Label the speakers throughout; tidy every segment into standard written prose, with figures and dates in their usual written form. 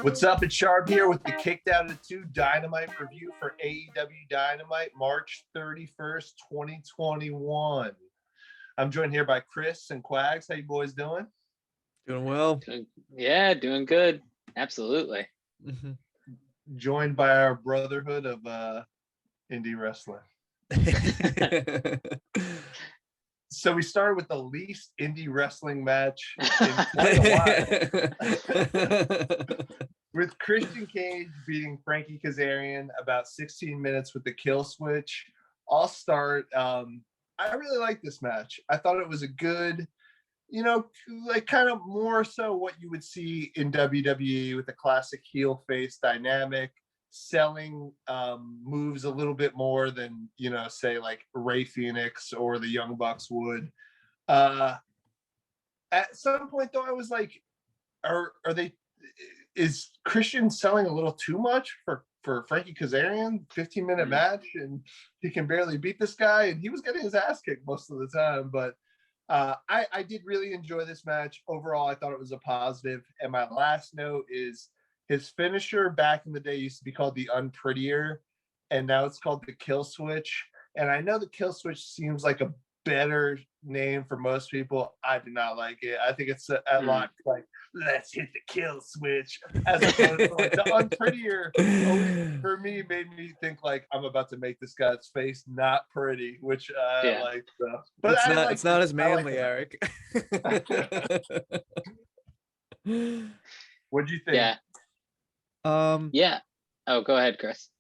Speaker 1: What's up? It's Sharp here with the Kicked Out of 2 Dynamite review for AEW Dynamite, March 31st, 2021. I'm joined here by Chris and Quags. How you boys doing?
Speaker 2: Doing well.
Speaker 3: Doing good. Absolutely.
Speaker 2: Mm-hmm.
Speaker 1: Joined by our brotherhood of indie wrestling. So we started with the least indie wrestling match in quite a while. With Christian Cage beating Frankie Kazarian about 16 minutes with the kill switch. I'll start. I really like this match. I thought it was a good, like kind of more so what you would see in WWE with a classic heel face dynamic, selling moves a little bit more than, say like Ray Phoenix or the Young Bucks would. At some point though, I was like, is Christian selling a little too much for Frankie Kazarian? 15-minute match and he can barely beat this guy, and he was getting his ass kicked most of the time. But I did really enjoy this match. Overall, I thought it was a positive. And my last note is his finisher back in the day used to be called the Unprettier, and now it's called the Kill Switch. And I know the Kill Switch seems like a better name for most people. I do not like it. I think it's a lot like, let's hit the kill switch, as opposed to like the Unprettier. For me, made me think like I'm about to make this guy's face not pretty, which I like. So. But
Speaker 2: it's not as manly, Eric.
Speaker 1: What'd you think?
Speaker 3: Yeah. Oh, go ahead, Chris.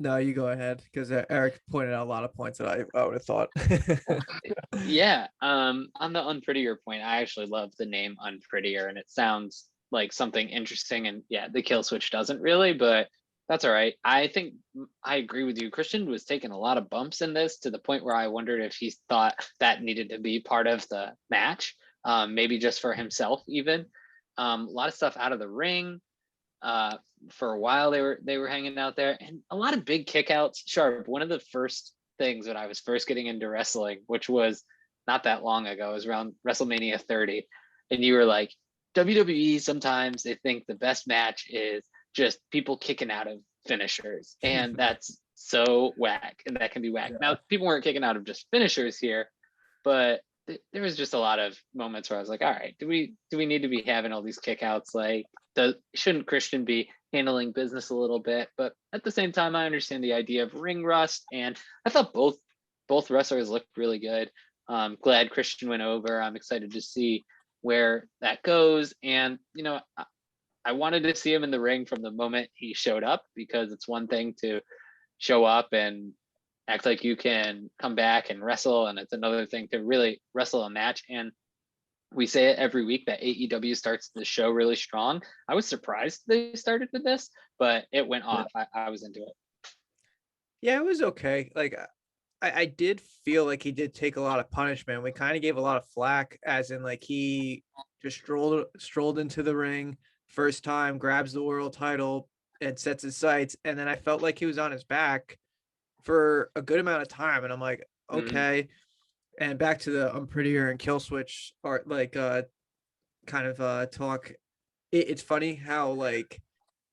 Speaker 2: No, you go ahead, because Eric pointed out a lot of points that I would have thought.
Speaker 3: Yeah. On the Unprettier point, I actually love the name Unprettier, and it sounds like something interesting. And yeah, the kill switch doesn't really, but that's all right. I think I agree with you. Christian was taking a lot of bumps in this to the point where I wondered if he thought that needed to be part of the match, maybe just for himself even. A lot of stuff out of the ring. For a while they were hanging out there, and a lot of big kickouts. Sharp, one of the first things when I was first getting into wrestling, which was not that long ago, was around WrestleMania 30, and you were like, WWE sometimes they think the best match is just people kicking out of finishers, and that's so whack, and that can be whack. Now people weren't kicking out of just finishers here, but there was just a lot of moments where I was like, all right, do we need to be having all these kickouts? Like, shouldn't Christian be handling business a little bit? But at the same time, I understand the idea of ring rust, and I thought both wrestlers looked really good. Glad Christian went over. I'm excited to see where that goes, and I wanted to see him in the ring from the moment he showed up, because it's one thing to show up and act like you can come back and wrestle, and it's another thing to really wrestle a match. And we say it every week that AEW starts the show really strong. I was surprised they started with this, but it went off. I was into it.
Speaker 2: Yeah, it was okay. Like, I did feel like he did take a lot of punishment. We kind of gave a lot of flack, as in like he just strolled into the ring first time, grabs the world title, and sets his sights. And then I felt like he was on his back for a good amount of time, and I'm like, okay. And back to the Unprettier and kill switch, or like kind of talk. It's funny how like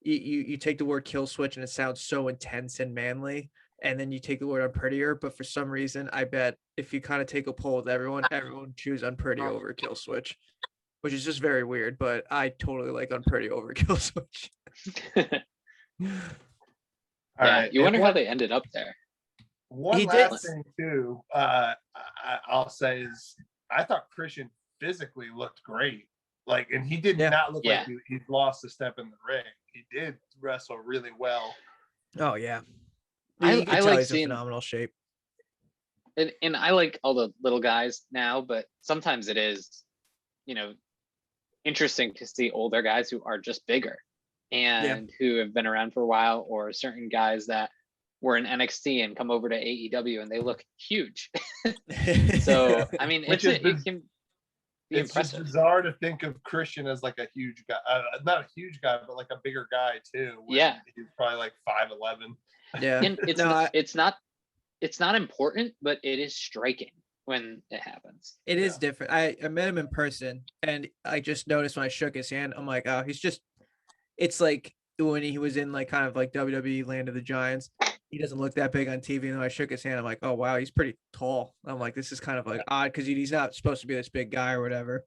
Speaker 2: you take the word kill switch and it sounds so intense and manly, and then you take the word Unprettier, but for some reason I bet if you kind of take a poll with everyone choose Unpretty over kill switch, which is just very weird. But I totally like Unpretty over kill switch.
Speaker 3: You wonder how they ended up there.
Speaker 1: One last thing too, I'll say is I thought Christian physically looked great. Like, and he did not look like he'd lost a step in the ring. He did wrestle really well.
Speaker 2: Oh yeah,
Speaker 3: I like
Speaker 2: he's
Speaker 3: seeing
Speaker 2: in phenomenal shape.
Speaker 3: And I like all the little guys now, but sometimes it is, interesting to see older guys who are just bigger and who have been around for a while, or certain guys that were in NXT and come over to AEW and they look huge. So I mean, it can be impressive.
Speaker 1: Just bizarre to think of Christian as like a huge guy, not a huge guy, but like a bigger guy too.
Speaker 3: Yeah,
Speaker 1: he's probably like 5'11".
Speaker 2: Yeah,
Speaker 3: and it's not important, but it is striking. when it happens.
Speaker 2: It is different. I met him in person, and I just noticed when I shook his hand, I'm like, oh, it's like when he was in like kind of like WWE Land of the Giants. He doesn't look that big on TV. And then I shook his hand. I'm like, oh wow, he's pretty tall. I'm like, this is kind of like odd because he's not supposed to be this big guy or whatever.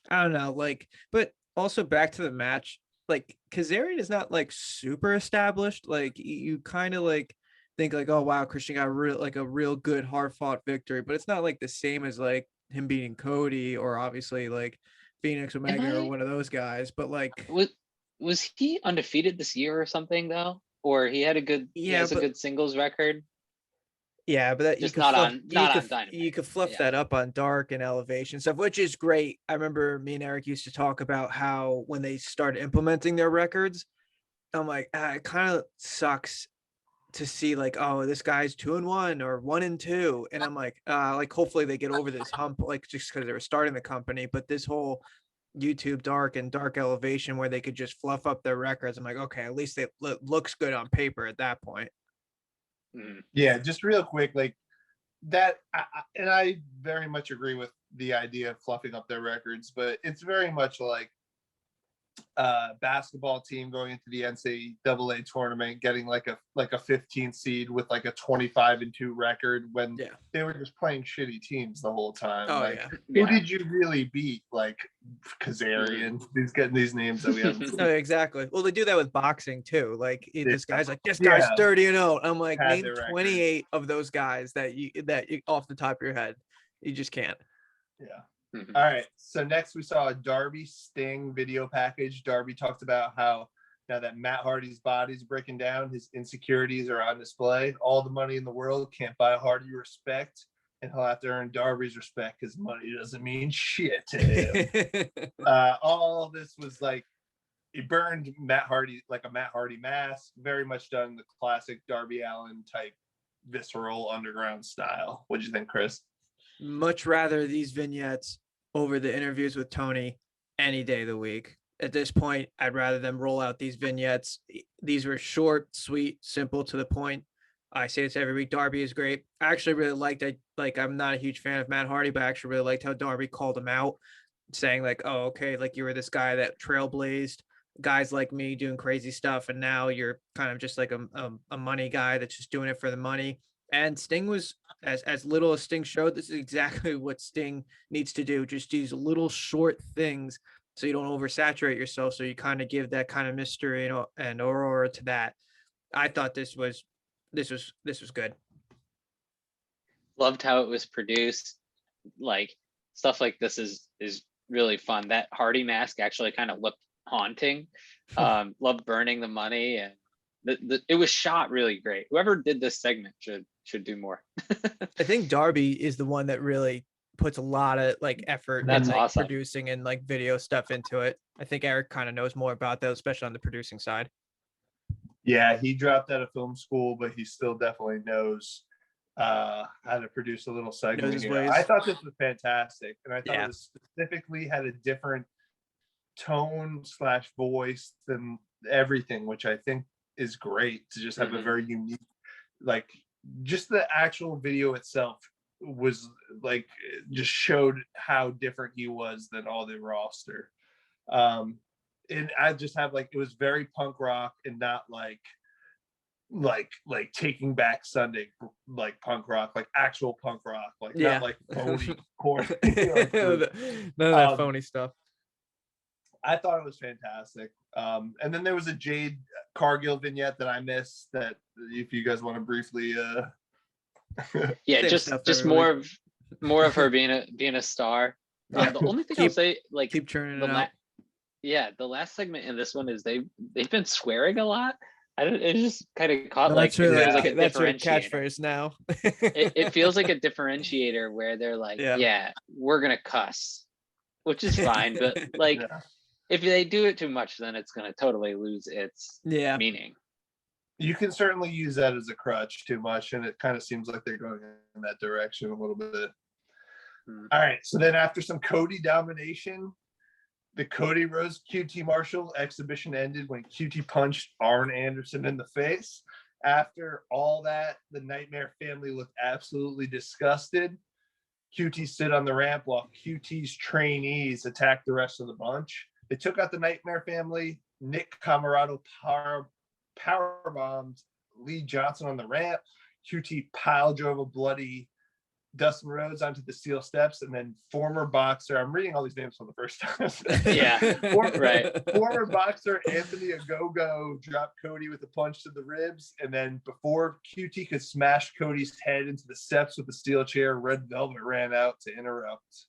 Speaker 2: I don't know, like, but also back to the match, like Kazarian is not like super established. Like you kind of like think like, oh wow, Christian got a real good hard fought victory, but it's not like the same as like him beating Cody or obviously like Phoenix Omega or one of those guys. But like,
Speaker 3: was he undefeated this year or something though? Or he had he has a good singles record.
Speaker 2: Yeah, but that
Speaker 3: just not on Dynamite.
Speaker 2: You could fluff that up on Dark and Elevation stuff, which is great. I remember me and Eric used to talk about how when they started implementing their records, I'm like, it kind of sucks to see like, oh, this guy's 2-1 or 1-2, and I'm like hopefully they get over this hump, like just because they were starting the company. But this whole YouTube Dark and Dark Elevation where they could just fluff up their records, I'm like, okay, at least it looks good on paper at that point.
Speaker 1: Yeah, just real quick, like that, and I very much agree with the idea of fluffing up their records, but it's very much like basketball team going into the NCAA tournament, getting like a 15 seed with like a 25-2 record when they were just playing shitty teams the whole time. Who did you really beat? Like Kazarian. He's getting these names that we haven't.
Speaker 2: No, exactly. Well, they do that with boxing too. Like this guy's like, this guy's 30-0. I'm like, name 28 of those guys that you off the top of your head. You just can't.
Speaker 1: Yeah. Mm-hmm. All right. So next we saw a Darby Sting video package. Darby talked about how now that Matt Hardy's body's breaking down, his insecurities are on display. All the money in the world can't buy Hardy respect, and he'll have to earn Darby's respect because money doesn't mean shit to him. All this was like, he burned Matt Hardy like a Matt Hardy mask, very much done the classic Darby Allin type visceral underground style. What'd you think, Chris?
Speaker 2: Much rather these vignettes over the interviews with Tony any day of the week. At this point, I'd rather them roll out these vignettes. These were short, sweet, simple, to the point. I say this every week. Darby is great. I actually really liked it. Like, I'm not a huge fan of Matt Hardy, but I actually really liked how Darby called him out, saying like, oh, okay, like you were this guy that trailblazed guys like me doing crazy stuff, and now you're kind of just like a money guy that's just doing it for the money. And Sting was, as little as Sting showed, this is exactly what Sting needs to do. Just these little short things so you don't oversaturate yourself. So you kind of give that kind of mystery and aurora to that. I thought this was good.
Speaker 3: Loved how it was produced. Like stuff like this is really fun. That Hardy mask actually kind of looked haunting. Loved burning the money, and it was shot really great. Whoever did this segment should do more.
Speaker 2: I think Darby is the one that really puts a lot of like effort
Speaker 3: That's
Speaker 2: and like
Speaker 3: awesome.
Speaker 2: producing and like video stuff into it. I think Eric kind of knows more about that, especially on the producing side.
Speaker 1: Yeah, he dropped out of film school, but he still definitely knows how to produce a little segment. I thought this was fantastic, and I thought it was specifically had a different tone / voice than everything, which I think is great to just have a very unique, like just the actual video itself was like just showed how different he was than all the roster. And I just have like, it was very punk rock and not like Taking Back Sunday, like punk rock, like actual punk rock, like not like phony corny. Like,
Speaker 2: none of that phony stuff.
Speaker 1: I thought it was fantastic. And then there was a Jade Cargill vignette that I missed that if you guys want to briefly
Speaker 3: yeah, just more of her being a star. The only thing I'll say, like,
Speaker 2: keep churning it out.
Speaker 3: The last segment in this one is they've been swearing a lot. It just kind of caught
Speaker 2: that's
Speaker 3: her
Speaker 2: catchphrase now.
Speaker 3: it feels like a differentiator where they're like, yeah, we're gonna cuss, which is fine, but like if they do it too much, then it's gonna totally lose its meaning.
Speaker 1: You can certainly use that as a crutch too much, and it kind of seems like they're going in that direction a little bit. All right, so then after some Cody domination, the Cody Rhodes QT Marshall exhibition ended when QT punched Arn Anderson in the face. After all that, the Nightmare family looked absolutely disgusted. QT stood on the ramp while QT's trainees attacked the rest of the bunch. They took out the Nightmare Family. Nick Camarado power bombed Lee Johnson on the ramp. QT pile drove a bloody Dustin Rhodes onto the steel steps, and then former boxer, I'm reading all these names for the first time. Former boxer Anthony Ogogo dropped Cody with a punch to the ribs, and then before QT could smash Cody's head into the steps with the steel chair, Red Velvet ran out to interrupt.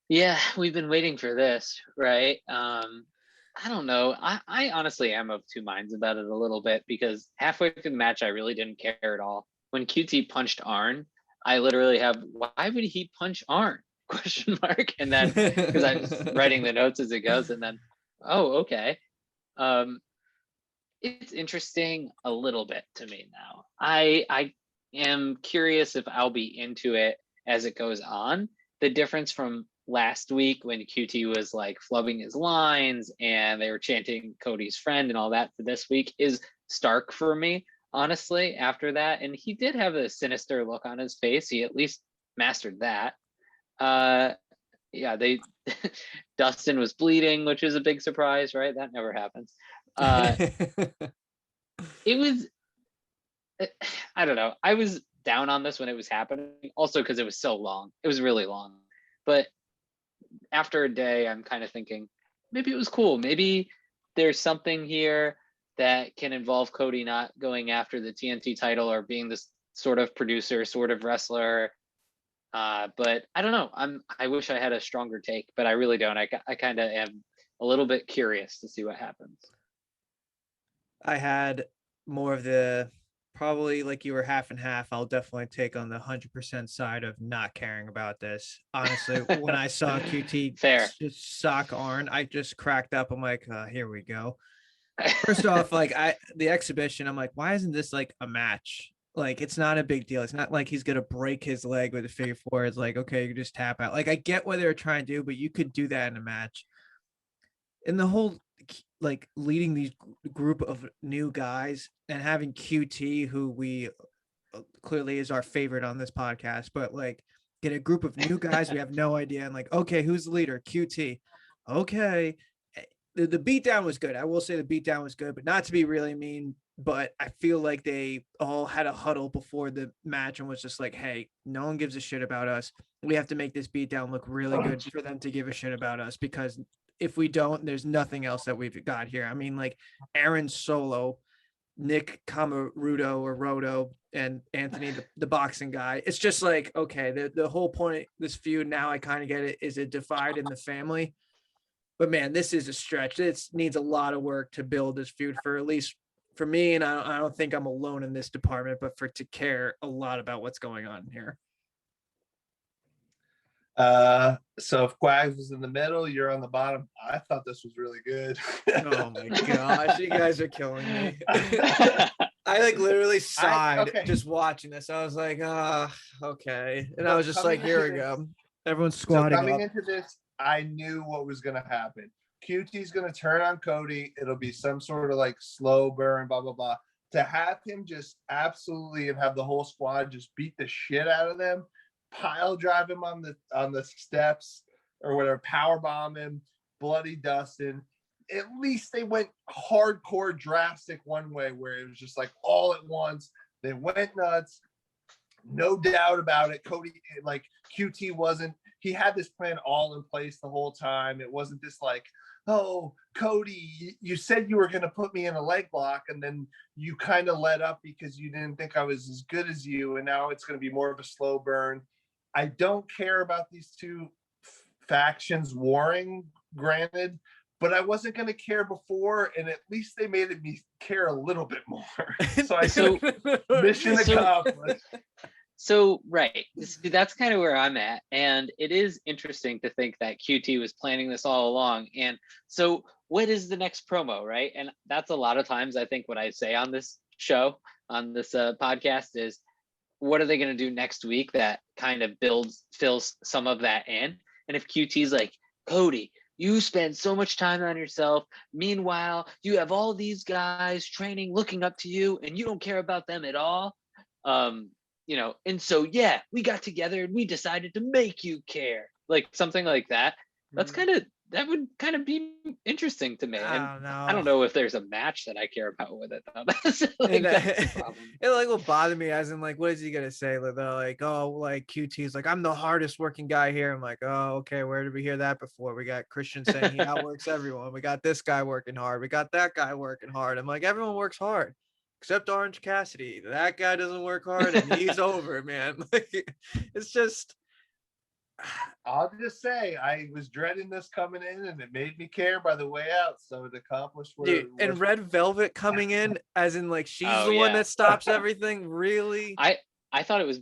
Speaker 3: Yeah, we've been waiting for this, right? I don't know. I honestly am of two minds about it a little bit, because halfway through the match, I really didn't care at all. When QT punched Arn, I literally have, why would he punch Arn? Question mark. And then, because I was writing the notes as it goes, and then, oh, okay. It's interesting a little bit to me now. I am curious if I'll be into it as it goes on. The difference from last week when QT was like flubbing his lines and they were chanting Cody's friend and all that, for this week is stark for me, honestly, after that. And he did have a sinister look on his face. He at least mastered that. They Dustin was bleeding, which is a big surprise, right? That never happens. It was, I don't know. I was down on this when it was happening, also because it was so long. It was really long. But after a day, I'm kind of thinking, maybe it was cool. Maybe there's something here that can involve Cody not going after the TNT title or being this sort of producer, sort of wrestler. But I don't know. I wish I had a stronger take, but I really don't. I kind of am a little bit curious to see what happens.
Speaker 2: I had more of the, probably like you were half and half. I'll definitely take on the 100% side of not caring about this. Honestly, when I saw QT just sock Arn, I just cracked up. I'm like, here we go. First off, like the exhibition, I'm like, why isn't this like a match? Like, it's not a big deal. It's not like he's gonna break his leg with a figure four. It's like, okay, you just tap out. Like, I get what they're trying to do, but you could do that in a match. And the whole like leading these group of new guys and having QT, who we clearly is our favorite on this podcast, but like get a group of new guys we have no idea, and like, okay, who's the leader? QT. Okay. The beatdown was good. I will say the beatdown was good, but not to be really mean, but I feel like they all had a huddle before the match and was just like, hey, no one gives a shit about us. We have to make this beatdown look really good for them to give a shit about us, because if we don't, there's nothing else that we've got here. I mean, like Aaron Solo, Nick Camarudo or Rodo, and Anthony, the boxing guy. It's just like, okay, the whole point, this feud, now I kind of get it, is a divide in the family. But man, this is a stretch. It needs a lot of work to build this feud, for at least for me. And I don't think I'm alone in this department, but to care a lot about what's going on here.
Speaker 1: So if Quags was in the middle, you're on the bottom. I thought this was really good.
Speaker 2: Oh my gosh, you guys are killing me. I like literally sighed just watching this. I was like, okay. And I was just like, here we go. Everyone's squatting.
Speaker 1: So coming into this, I knew what was going to happen. QT's going to turn on Cody. It'll be some sort of like slow burn, blah, blah, blah. To have him just absolutely, and have the whole squad just beat the shit out of them, pile drive him on the steps or whatever, power bomb him, bloody Dustin. At least they went hardcore drastic one way, where it was just like all at once. They went nuts. No doubt about it. Cody, like QT wasn't, he had this plan all in place the whole time. It wasn't this like, oh, Cody, you said you were going to put me in a leg lock, and then you kind of let up because you didn't think I was as good as you, and now it's going to be more of a slow burn. I don't care about these two factions warring, granted, but I wasn't going to care before, and at least they made me care a little bit more. So mission accomplished.
Speaker 3: So, right. That's kind of where I'm at. And it is interesting to think that QT was planning this all along. And so what is the next promo, right? And that's a lot of times, I think, what I say on this show, on this podcast, is what are they going to do next week that kind of fills some of that in? And if QT's like, Cody, you spend so much time on yourself. Meanwhile, you have all these guys training, looking up to you, and you don't care about them at all. and so yeah, we got together and we decided to make you care, like something like that. That would kind of be interesting to me. And
Speaker 2: I don't
Speaker 3: I don't
Speaker 2: know.
Speaker 3: know if there's a match that I care about with it though. That's
Speaker 2: And
Speaker 3: that's the problem.
Speaker 2: it like will bother me as in like, what is he gonna say? Like they're like, oh, like QT's like, I'm the hardest working guy here. I'm like, oh, okay, where did we hear that before? We got Christian saying he outworks everyone. We got this guy working hard. We got that guy working hard. I'm like, everyone works hard except Orange Cassidy. That guy doesn't work hard and he's over, man. Like it's just
Speaker 1: I'll just say I was dreading this coming in, and it made me care by the way out. So it accomplished what
Speaker 2: dude,
Speaker 1: it
Speaker 2: and
Speaker 1: was.
Speaker 2: Red Velvet coming in as in like she's
Speaker 3: Oh,
Speaker 2: the one
Speaker 3: yeah.
Speaker 2: that stops everything. Really?
Speaker 3: I thought it was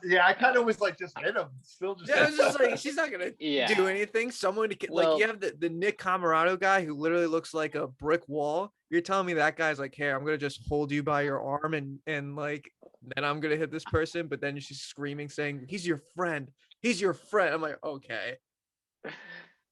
Speaker 1: Yeah, I kind of was like, just hit him. Still just.
Speaker 2: Yeah, I was just like, she's not gonna
Speaker 3: Yeah.
Speaker 2: do anything. Someone to like, you have the Nick Camarado guy who literally looks like a brick wall. You're telling me that guy's like, hey, I'm gonna just hold you by your arm and like, then I'm gonna hit this person. But then she's screaming, saying, "He's your friend. He's your friend." I'm like, okay.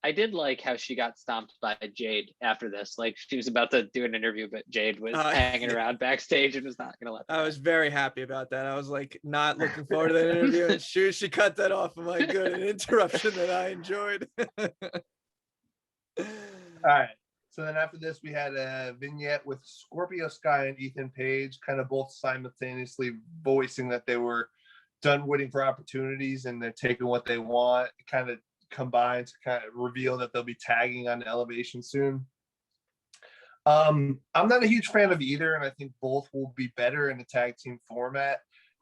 Speaker 3: I did like how she got stomped by Jade after this. Like she was about to do an interview, but Jade was hanging around backstage and was not gonna let.
Speaker 2: I was very happy about that. I was like not looking forward to that interview, and she cut that off. I'm like, good, an interruption that I enjoyed.
Speaker 1: All right. So then after this, we had a vignette with Scorpio Sky and Ethan Page, kind of both simultaneously voicing that they were done waiting for opportunities and they're taking what they want. It kind of combined to kind of reveal that they'll be tagging on Elevation soon. I'm not a huge fan of either, and I think both will be better in a tag team format.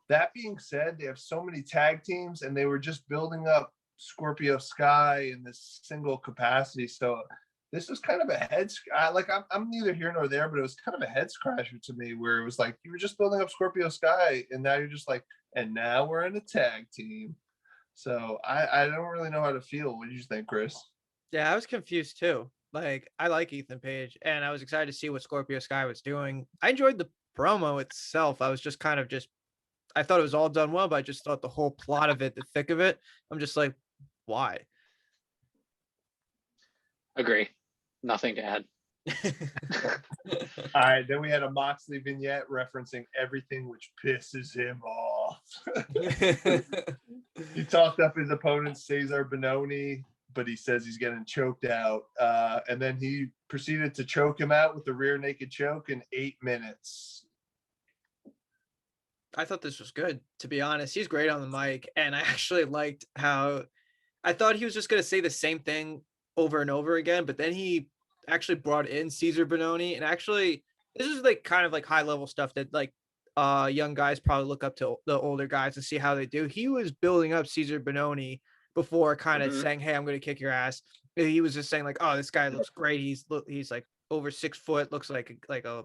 Speaker 1: That being said, they have so many tag teams, and they were just building up Scorpio Sky in this single capacity. So this was kind of a I'm neither here nor there, but it was kind of a head scratcher to me, where it was like you were just building up Scorpio Sky, and now you're just like, and now we're in a tag team. So I don't really know how to feel. What do you think, Chris?
Speaker 2: Yeah, I was confused too. Like I like Ethan Page, and I was excited to see what Scorpio Sky was doing. I enjoyed the promo itself. I was just kind of I thought it was all done well, but I just thought the whole plot of it, the thick of it, I'm just like, why?
Speaker 3: Agree. Nothing to add.
Speaker 1: All right, then we had a Moxley vignette referencing everything which pisses him off. He talked up his opponent, Cesar Bononi, but he says he's getting choked out. And then he proceeded to choke him out with the rear naked choke in 8 minutes.
Speaker 2: I thought this was good, to be honest. He's great on the mic, and I actually liked how I thought he was just going to say the same thing over and over again, but then he actually brought in Cesar Bononi, and actually this is like kind of like high level stuff that like young guys probably look up to the older guys to see how they do. He was building up Cesar Bononi before kind of saying, hey, I'm going to kick your ass. He was just saying like, oh, this guy looks great. He's like over 6 foot, looks like a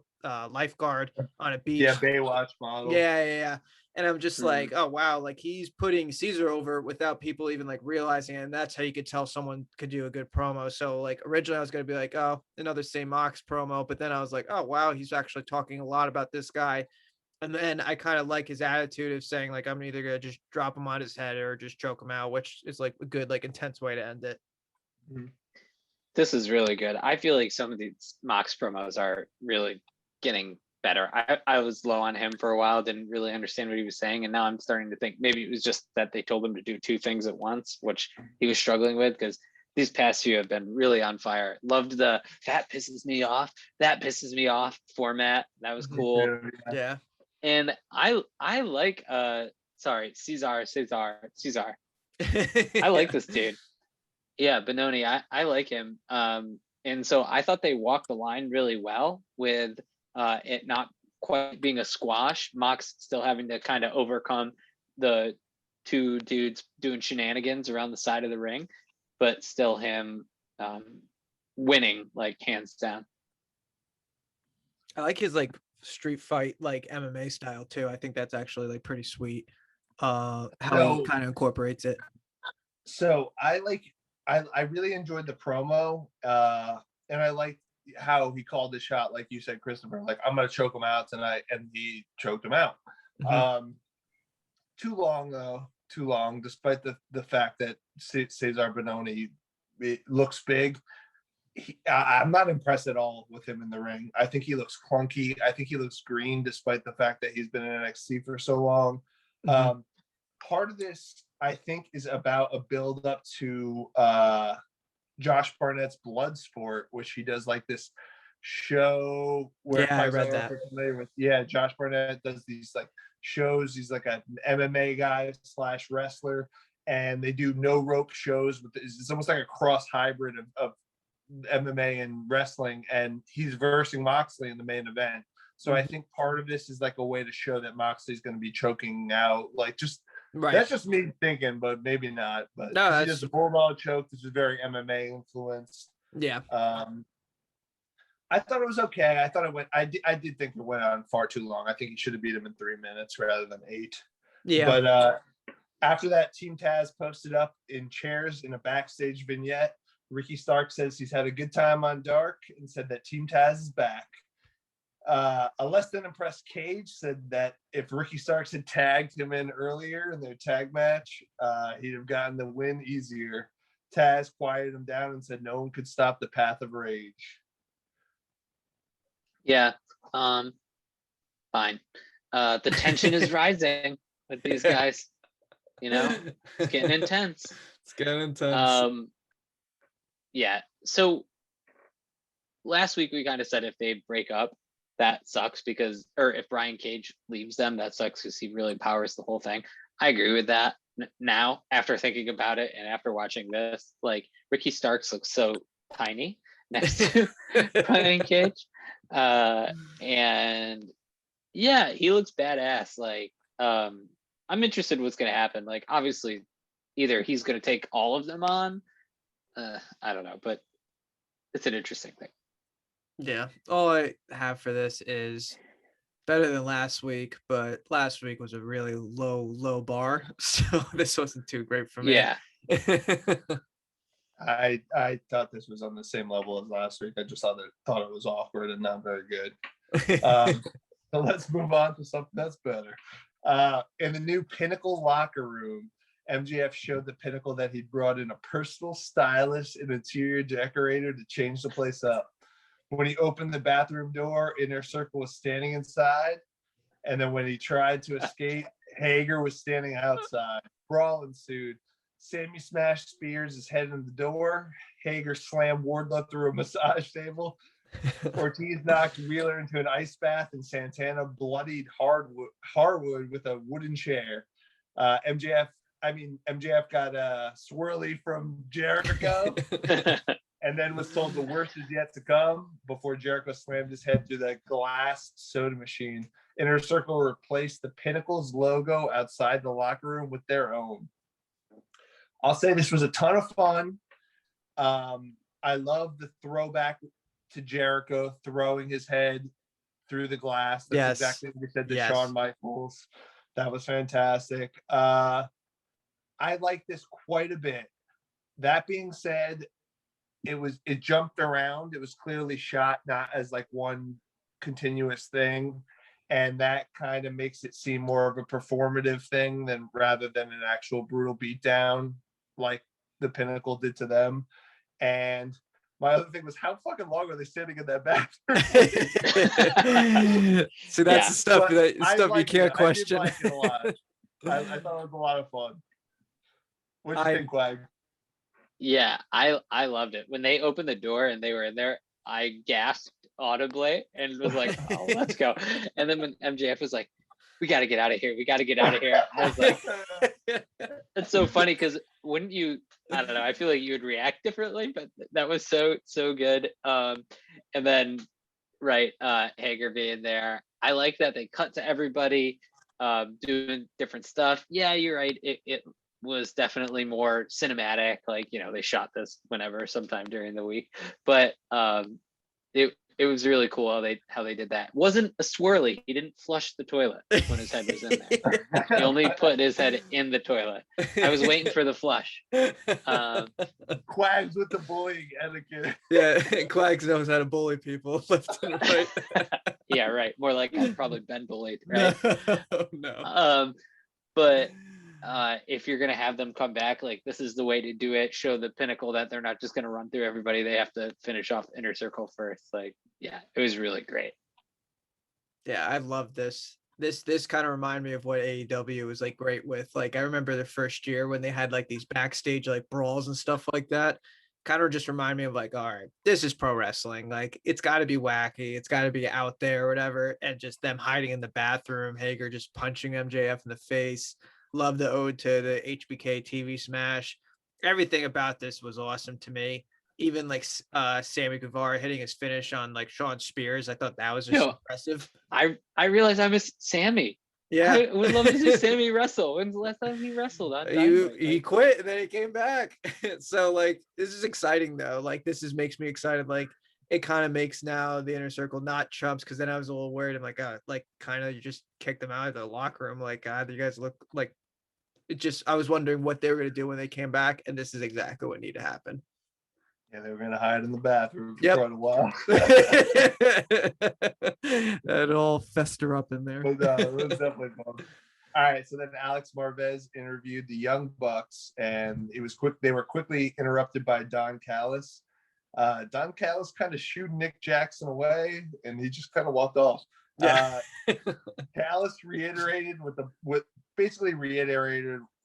Speaker 2: lifeguard on a beach.
Speaker 1: Yeah, Baywatch model.
Speaker 2: Yeah. And I'm just like, oh wow, like he's putting Caesar over without people even like realizing it. And that's how you could tell someone could do a good promo. So like originally I was gonna be like, oh, another St. Mox promo, but then I was like, oh wow, he's actually talking a lot about this guy. And then I kind of like his attitude of saying like, I'm either gonna just drop him on his head or just choke him out, which is like a good, like intense way to end it.
Speaker 3: This is really good. I feel like some of these Mox promos are really getting better. I was low on him for a while, didn't really understand what he was saying, and now I'm starting to think maybe it was just that they told him to do 2 things at once, which he was struggling with, because these past few have been really on fire. Loved the that pisses me off format. That was cool.
Speaker 2: Yeah.
Speaker 3: And I like sorry, Cesar. I like this dude. Yeah, Bononi, I like him. And so I thought they walked the line really well with it not quite being a squash. Mox still having to kind of overcome the 2 dudes doing shenanigans around the side of the ring, but still him winning like hands down.
Speaker 2: I like his like street fight, like MMA style too. I think that's actually like pretty sweet. How he kind of incorporates it.
Speaker 1: So I really enjoyed the promo, and I liked how he called the shot, like you said, Christopher. Like, I'm gonna choke him out tonight, and he choked him out. Too long though, despite the fact that Cesar Bononi, it looks big. I'm not impressed at all with him in the ring. I think he looks clunky. I think he looks green, despite the fact that he's been in NXT for so long. Part of this, I think, is about a build up to Josh Barnett's Bloodsport, which he does like this show where
Speaker 2: I read that.
Speaker 1: Josh Barnett does these like shows. He's like an MMA guy / wrestler, and they do no rope shows. It's almost like a cross hybrid of MMA and wrestling, and he's versing Moxley in the main event. So I think part of this is like a way to show that Moxley's going to be choking out, like just. Right. That's just me thinking, but maybe not. But no, he does the bulldog choke. This is very MMA influenced.
Speaker 2: Yeah.
Speaker 1: I thought it was okay. I thought it went. I did think it went on far too long. I think he should have beat him in 3 minutes rather than 8.
Speaker 2: Yeah.
Speaker 1: But after that, Team Taz posted up in chairs in a backstage vignette. Ricky Stark says he's had a good time on Dark and said that Team Taz is back. A less than impressed Cage said that if Ricky Starks had tagged him in earlier in their tag match, he'd have gotten the win easier. Taz quieted him down and said no one could stop the path of rage.
Speaker 3: Yeah, fine. The tension is rising with these guys. You know, it's getting intense.
Speaker 2: It's getting intense.
Speaker 3: Yeah. So last week we kind of said if they break up, that sucks or if Brian Cage leaves them, that sucks because he really powers the whole thing. I agree with that. Now, after thinking about it and after watching this, like Ricky Starks looks so tiny next to Brian Cage. And yeah, he looks badass. Like, I'm interested in what's going to happen. Like, obviously, either he's going to take all of them on. I don't know, but it's an interesting thing.
Speaker 2: Yeah, all I have for this is better than last week, but last week was a really low bar, so this wasn't too great for me.
Speaker 3: Yeah.
Speaker 1: I thought this was on the same level as last week. I just thought it was awkward and not very good. So let's move on to something that's better. In the new Pinnacle locker room, MJF showed the Pinnacle that he brought in a personal stylist and interior decorator to change the place up. When he opened the bathroom door, Inner Circle was standing inside. And then when he tried to escape, Hager was standing outside. Brawl ensued. Sammy smashed Spears' head in the door. Hager slammed Wardlow through a massage table. Ortiz knocked Wheeler into an ice bath, and Santana bloodied Harwood with a wooden chair. MJF got a swirly from Jericho. And then was told the worst is yet to come before Jericho slammed his head through the glass soda machine. Inner Circle replaced the Pinnacle's logo outside the locker room with their own. I'll say this was a ton of fun. I love the throwback to Jericho throwing his head through the glass. That's exactly what we said to Shawn Michaels. That was fantastic. I like this quite a bit. That being said, it jumped around. It was clearly shot not as like one continuous thing, and that kind of makes it seem more of a performative thing rather than an actual brutal beatdown like the Pinnacle did to them. And my other thing was, how fucking long are they standing in that bathroom?
Speaker 2: So that's the stuff you can't question.
Speaker 1: I did like it a lot. I thought it was a lot of fun. What do you think, Quag?
Speaker 3: Yeah, I loved it. When they opened the door and they were in there, I gasped audibly and was like, oh, let's go. And then when MJF was like, we got to get out of here. We got to get out of here. I was like, it's so funny because wouldn't you, I don't know, I feel like you would react differently, but that was so good. And then, Hager being there. I like that they cut to everybody doing different stuff. Yeah, you're right. It was definitely more cinematic, like, you know, they shot this sometime during the week, but it was really cool how they did that. Wasn't a swirly. He didn't flush the toilet when his head was in there. He only put his head in the toilet. I was waiting for the flush.
Speaker 1: Quags with the bullying etiquette.
Speaker 2: Yeah, Quags knows how to bully people left and right.
Speaker 3: Yeah, right. More like I've probably been bullied, right?
Speaker 2: No.
Speaker 3: But if you're gonna have them come back, like this is the way to do it. Show the Pinnacle that they're not just gonna run through everybody. They have to finish off Inner Circle first. Like, yeah, it was really great.
Speaker 2: Yeah, I love this. This kind of reminded me of what AEW was like great with. Like I remember the first year when they had like these backstage like brawls and stuff like that. Kind of just remind me of like, all right, this is pro wrestling. Like it's got to be wacky, it's got to be out there or whatever. And just them hiding in the bathroom, Hager just punching MJF in the face. Love the ode to the HBK TV smash. Everything about this was awesome to me. Even like Sammy Guevara hitting his finish on like Sean Spears, I thought that was just
Speaker 3: Yo,
Speaker 2: impressive.
Speaker 3: I realized I missed Sammy.
Speaker 2: Yeah,
Speaker 3: I would love to see Sammy wrestle. When's the last time he wrestled on Dynamite?
Speaker 2: he quit and then he came back. So like this is exciting though. Like this is makes me excited. Like it kind of makes now the Inner Circle not chumps, because then I was a little worried. I'm like, like kind of you just kicked them out of the locker room. Like, God, you guys look like it just. I was wondering what they were gonna do when they came back, and this is exactly what needed to happen.
Speaker 1: Yeah, they were gonna hide in the bathroom for
Speaker 2: Yep.
Speaker 1: quite a while.
Speaker 2: That all fester up in there.
Speaker 1: But it was definitely fun. All right, so then Alex Marvez interviewed the Young Bucks, and it was quick. They were quickly interrupted by Don Callis. Don Callis kind of shooed Nick Jackson away, and he just kind of walked off.
Speaker 2: Yeah.
Speaker 1: Callis reiterated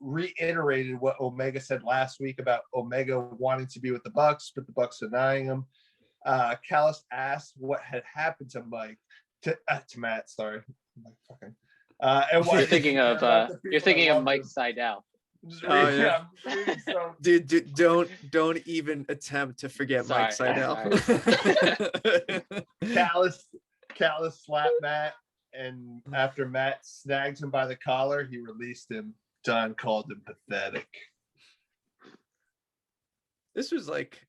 Speaker 1: reiterated what Omega said last week about Omega wanting to be with the Bucks, but the Bucks denying him. Callis asked what had happened to Matt. Sorry, and
Speaker 3: You're thinking of Mike Seidel.
Speaker 2: Yeah. Dude, don't even attempt to forget Mike Seidel.
Speaker 1: Callis slapped Matt, and after Matt snagged him by the collar, he released him. Don called him pathetic.
Speaker 2: This was like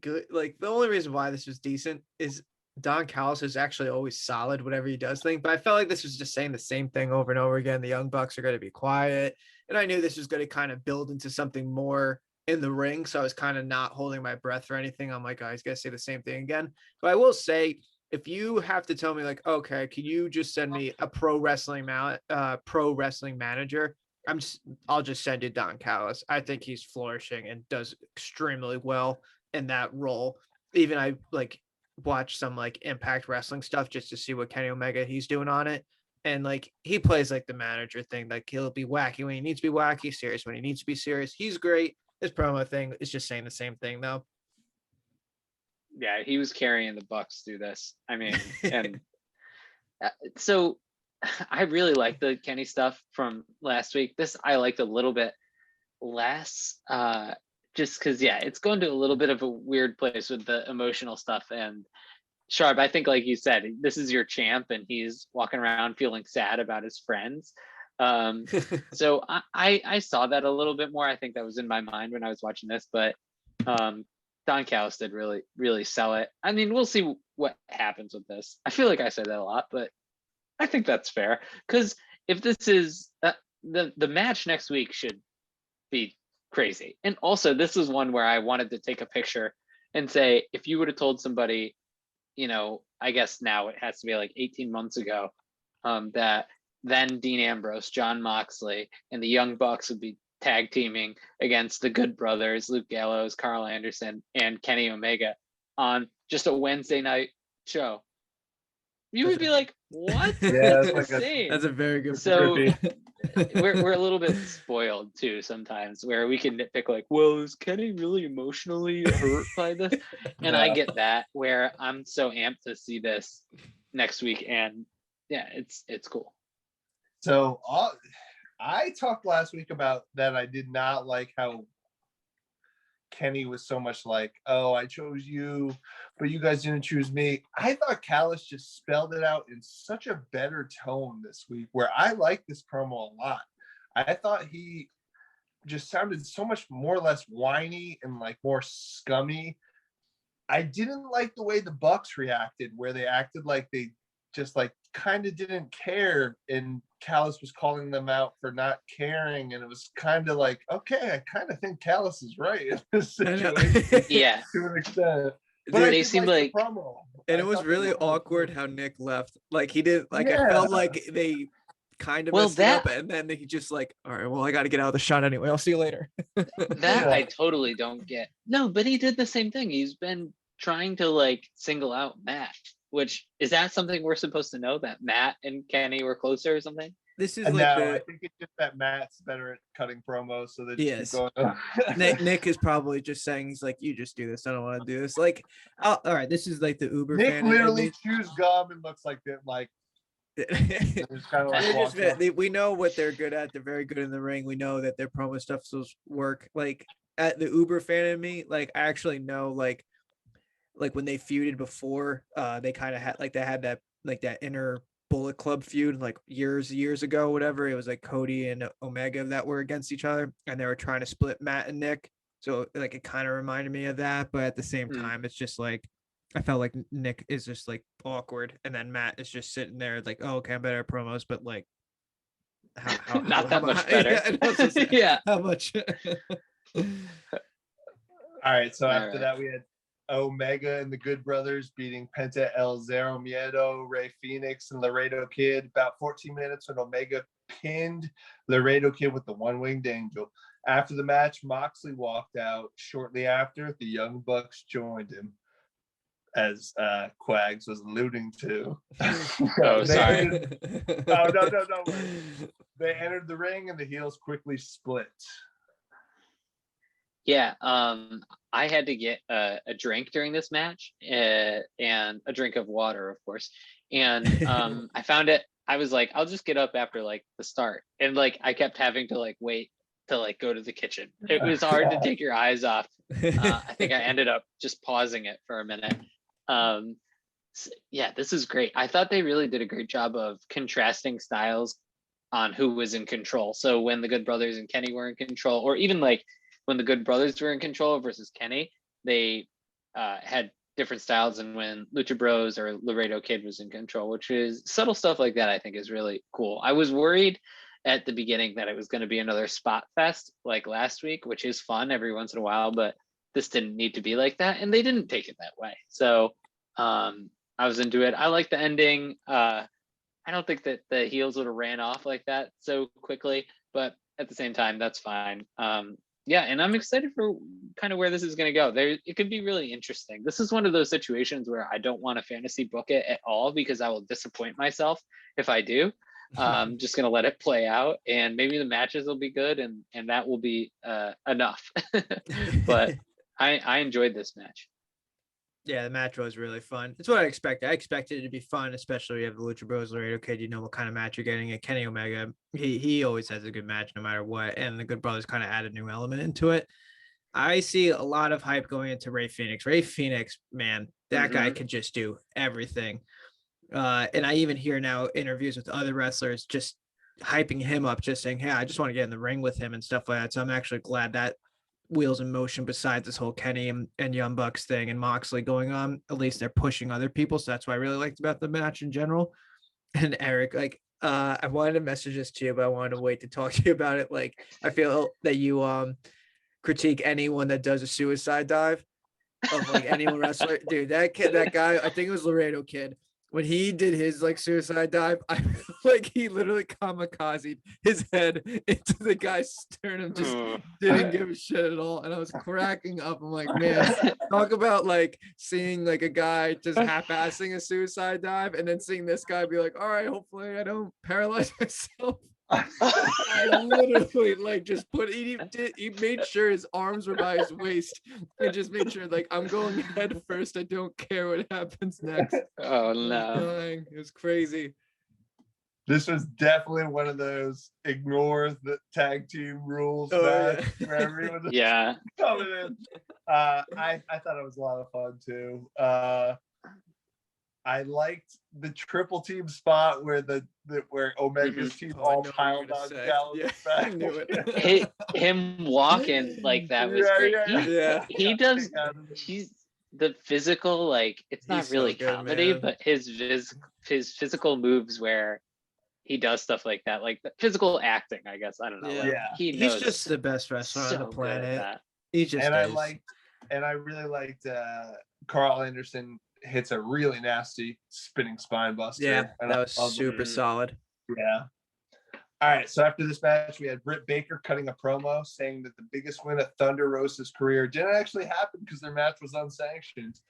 Speaker 2: good. Like the only reason why this was decent is Don Callis is actually always solid, whatever he does think. But I felt like this was just saying the same thing over and over again. The Young Bucks are going to be quiet. And I knew this was going to kind of build into something more in the ring. So I was kind of not holding my breath for anything. I'm like, oh, he's going to say the same thing again. But I will say, if you have to tell me like, okay, can you just send me a pro wrestling manager? I'll just send you Don Callis. I think he's flourishing and does extremely well in that role. Even I like watch some like Impact Wrestling stuff just to see what Kenny Omega he's doing on it. And like he plays like the manager thing. Like he'll be wacky when he needs to be wacky, serious when he needs to be serious. He's great. His promo thing is just saying the same thing though.
Speaker 3: Yeah, he was carrying the Bucks through this. I mean, and so I really like the Kenny stuff from last week. This I liked a little bit less, just because it's going to a little bit of a weird place with the emotional stuff. And Sharp, I think like you said, this is your champ, and he's walking around feeling sad about his friends. So I saw that a little bit more. I think that was in my mind when I was watching this, but Don Callis did really, really sell it. I mean, we'll see what happens with this. I feel like I said that a lot, but I think that's fair, because if this is the match next week should be crazy. And also, this is one where I wanted to take a picture and say, if you would have told somebody, I guess now it has to be like 18 months ago, that then Dean Ambrose, John Moxley, and the Young Bucks would be tag teaming against the Good Brothers, Luke Gallows, Carl Anderson, and Kenny Omega on just a Wednesday night show, you would be like, what?
Speaker 1: Yeah,
Speaker 3: that's insane.
Speaker 2: That's a very good.
Speaker 3: So we're a little bit spoiled too sometimes, where we can nitpick like, well, is Kenny really emotionally hurt by this? And I get that, where I'm so amped to see this next week, and yeah, it's cool.
Speaker 1: So I talked last week about that. I did not like how Kenny was so much like, oh, I chose you, but you guys didn't choose me. I thought Callis just spelled it out in such a better tone this week, where I liked this promo a lot. I thought he just sounded so much more or less whiny and like more scummy. I didn't like the way the Bucks reacted, where they acted like they just like kind of didn't care, and Callis was calling them out for not caring, and it was kind of like, okay, I kind of think Callis is right in this situation.
Speaker 3: Yeah,
Speaker 1: to an extent.
Speaker 2: But
Speaker 3: they seemed like
Speaker 1: the promo.
Speaker 2: And it was really awkward how Nick left. Like he did, like I felt like they kind of
Speaker 3: Well,
Speaker 2: messed it up, and then he just like, all right, well, I got to get out of the shot anyway. I'll see you later.
Speaker 3: that I totally don't get. No, but he did the same thing. He's been trying to like single out Matt, which is that something we're supposed to know, that Matt and Kenny were closer or something?
Speaker 2: This is
Speaker 1: And
Speaker 2: like
Speaker 1: now I think it's just that Matt's better at cutting promos, so they just keep going.
Speaker 2: Nick is probably just saying, he's like, you just do this. I don't want to do this. Like, all right, this is like the Uber
Speaker 1: Nick
Speaker 2: fan.
Speaker 1: literally chews gum and looks like that. Like, it's kind of like
Speaker 2: we know what they're good at. They're very good in the ring. We know that their promo stuff will work. Like, at the Uber fan in me, like, I actually know, like when they feuded before, they kind of had like, they had that like that inner Bullet Club feud like years ago, whatever. It was like Cody and Omega that were against each other, and they were trying to split Matt and Nick. So like, it kind of reminded me of that, but at the same time, it's just like, I felt like Nick is just like awkward, and then Matt is just sitting there like, oh, okay, I'm better at promos, but like,
Speaker 3: not that much better. Yeah.
Speaker 2: How much?
Speaker 1: All right, so after that we had Omega and the Good Brothers beating Penta El Zero Miedo, Rey Fenix, and Laredo Kid. About 14 minutes when Omega pinned Laredo Kid with the one-winged angel. After the match, Moxley walked out. Shortly after, the Young Bucks joined him, as Quags was alluding to.
Speaker 3: Oh, sorry.
Speaker 1: No. They entered the ring and the heels quickly split.
Speaker 3: Yeah, I had to get a drink during this match, and a drink of water, of course. And I found it. I was like, I'll just get up after like the start, and like I kept having to like wait to like go to the kitchen. It was hard to take your eyes off. I think I ended up just pausing it for a minute. Yeah, this is great. I thought they really did a great job of contrasting styles on who was in control. So when the Good Brothers and Kenny were in control, or even like when the Good Brothers were in control versus Kenny, they had different styles. And when Lucha Bros or Laredo Kid was in control, which is subtle stuff like that, I think is really cool. I was worried at the beginning that it was going to be another spot fest like last week, which is fun every once in a while, but this didn't need to be like that, and they didn't take it that way. So I was into it. I like the ending. I don't think that the heels would have ran off like that so quickly, but at the same time, that's fine. Yeah, and I'm excited for kind of where this is going to go. It could be really interesting. This is one of those situations where I don't want to fantasy book it at all, because I will disappoint myself if I do. I'm just going to let it play out, and maybe the matches will be good, and that will be enough. But I enjoyed this match.
Speaker 2: Yeah, the match was really fun. It's what I expected. I expected it to be fun, especially you have the Lucha Bros, Laredo Kid. You know what kind of match you're getting. And Kenny Omega, he always has a good match no matter what. And the Good Brothers kind of add a new element into it. I see a lot of hype going into Rey Fenix. Rey Fenix, man, that guy can just do everything. And I even hear now interviews with other wrestlers just hyping him up, just saying, hey, I just want to get in the ring with him and stuff like that. So I'm actually glad that wheels in motion, besides this whole Kenny and Young Bucks thing and Moxley going on. At least they're pushing other people. So that's what I really liked about the match in general. And Eric, like, I wanted to message this to you, but I wanted to wait to talk to you about it. Like, I feel that you critique anyone that does a suicide dive of like any wrestler. Dude, that guy, I think it was Laredo Kid. When he did his like suicide dive, I like he literally kamikazed his head into the guy's sternum, just didn't give a shit at all. And I was cracking up. I'm like, man, talk about like seeing like a guy just half-assing a suicide dive, and then seeing this guy be like, all right, hopefully I don't paralyze myself. I literally like just he made sure his arms were by his waist and just made sure like I'm going head first. I don't care what happens next.
Speaker 3: Oh no.
Speaker 2: It was crazy.
Speaker 1: This was definitely one of those ignore the tag team rules match where everyone was coming in. I thought it was a lot of fun too. I liked the triple team spot where where Omega's team all piled on Gallus' back.
Speaker 3: Him walking like that was great. He does. He's the physical, like it's not really so good, comedy, man. But his physical moves where he does stuff like that, like the physical acting, I guess. I don't know.
Speaker 2: Yeah,
Speaker 3: like,
Speaker 2: he's just the best wrestler on the planet. He just
Speaker 1: I really liked Carl Anderson hits a really nasty spinning spine buster.
Speaker 2: Yeah, that was super solid.
Speaker 1: Yeah. All right, so after this match, we had Britt Baker cutting a promo saying that the biggest win of Thunder Rosa's career didn't actually happen because their match was unsanctioned.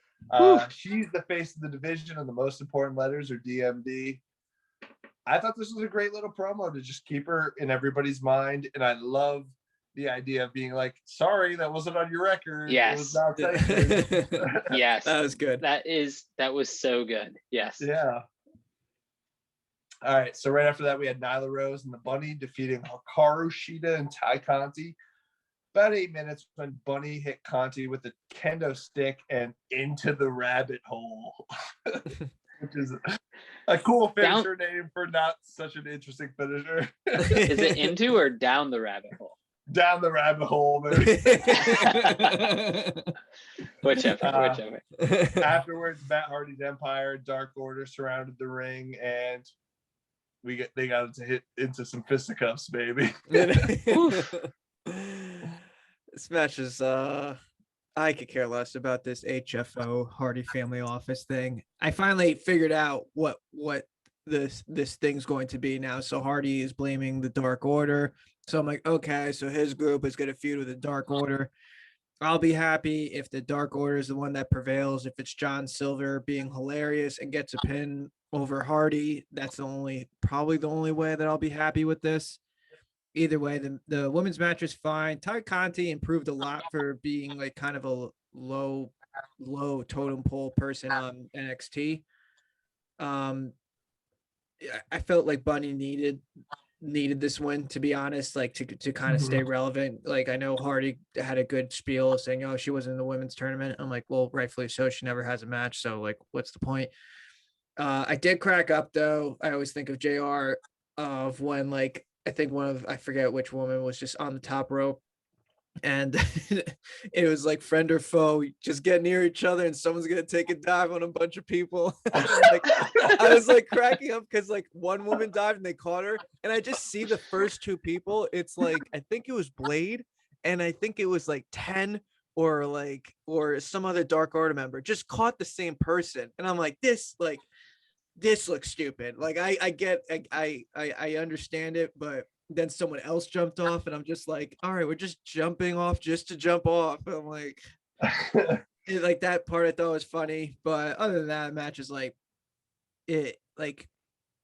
Speaker 1: She's the face of the division, and the most important letters are DMD. I thought this was a great little promo to just keep her in everybody's mind, and I love the idea of being like, sorry, that wasn't on your record.
Speaker 3: Yes.
Speaker 1: It was not sanctioned.
Speaker 3: Yes.
Speaker 2: That was good.
Speaker 3: That was so good. Yes.
Speaker 1: Yeah. All right, so right after that, we had Nyla Rose and the Bunny defeating Hikaru Shida and Ty Conti. About 8 minutes when Bunny hit Conti with a kendo stick and into the rabbit hole, which is a cool finisher name for not such an interesting finisher.
Speaker 3: Is it into or down the rabbit hole?
Speaker 1: Down the rabbit hole, maybe.
Speaker 3: Whichever.
Speaker 1: Afterwards, Matt Hardy's Empire, Dark Order surrounded the ring, and they got to hit into some fisticuffs, baby.
Speaker 2: This match is I could care less about this HFO Hardy Family Office thing. I finally figured out what this thing's going to be now. So Hardy is blaming the Dark Order. So I'm like, okay, so his group is going to feud with the Dark Order. I'll be happy if the Dark Order is the one that prevails. If it's John Silver being hilarious and gets a pin over Hardy, that's probably the only way that I'll be happy with this. Either way, the women's match is fine. Ty Conti improved a lot for being like kind of a low totem pole person on NXT. I felt like Bunny needed this win, to be honest, like to kind of stay relevant. Like, I know Hardy had a good spiel saying, oh, she wasn't in the women's tournament. I'm like, well, rightfully so. She never has a match. So like, what's the point? I did crack up though. I always think of JR of when, like, I think I forget which woman was just on the top rope, and it was like friend or foe, just get near each other and someone's gonna take a dive on a bunch of people. Like, I was like cracking up because like one woman dived and they caught her, and I just see the first two people. It's like, I think it was Blade, and I think it was like 10 or some other Dark Order member just caught the same person, and I'm like, this looks stupid. Like, I understand it, but then someone else jumped off, and I'm just like, all right, we're just jumping off just to jump off. I'm like, like that part I thought was funny, but other than that, match is like, it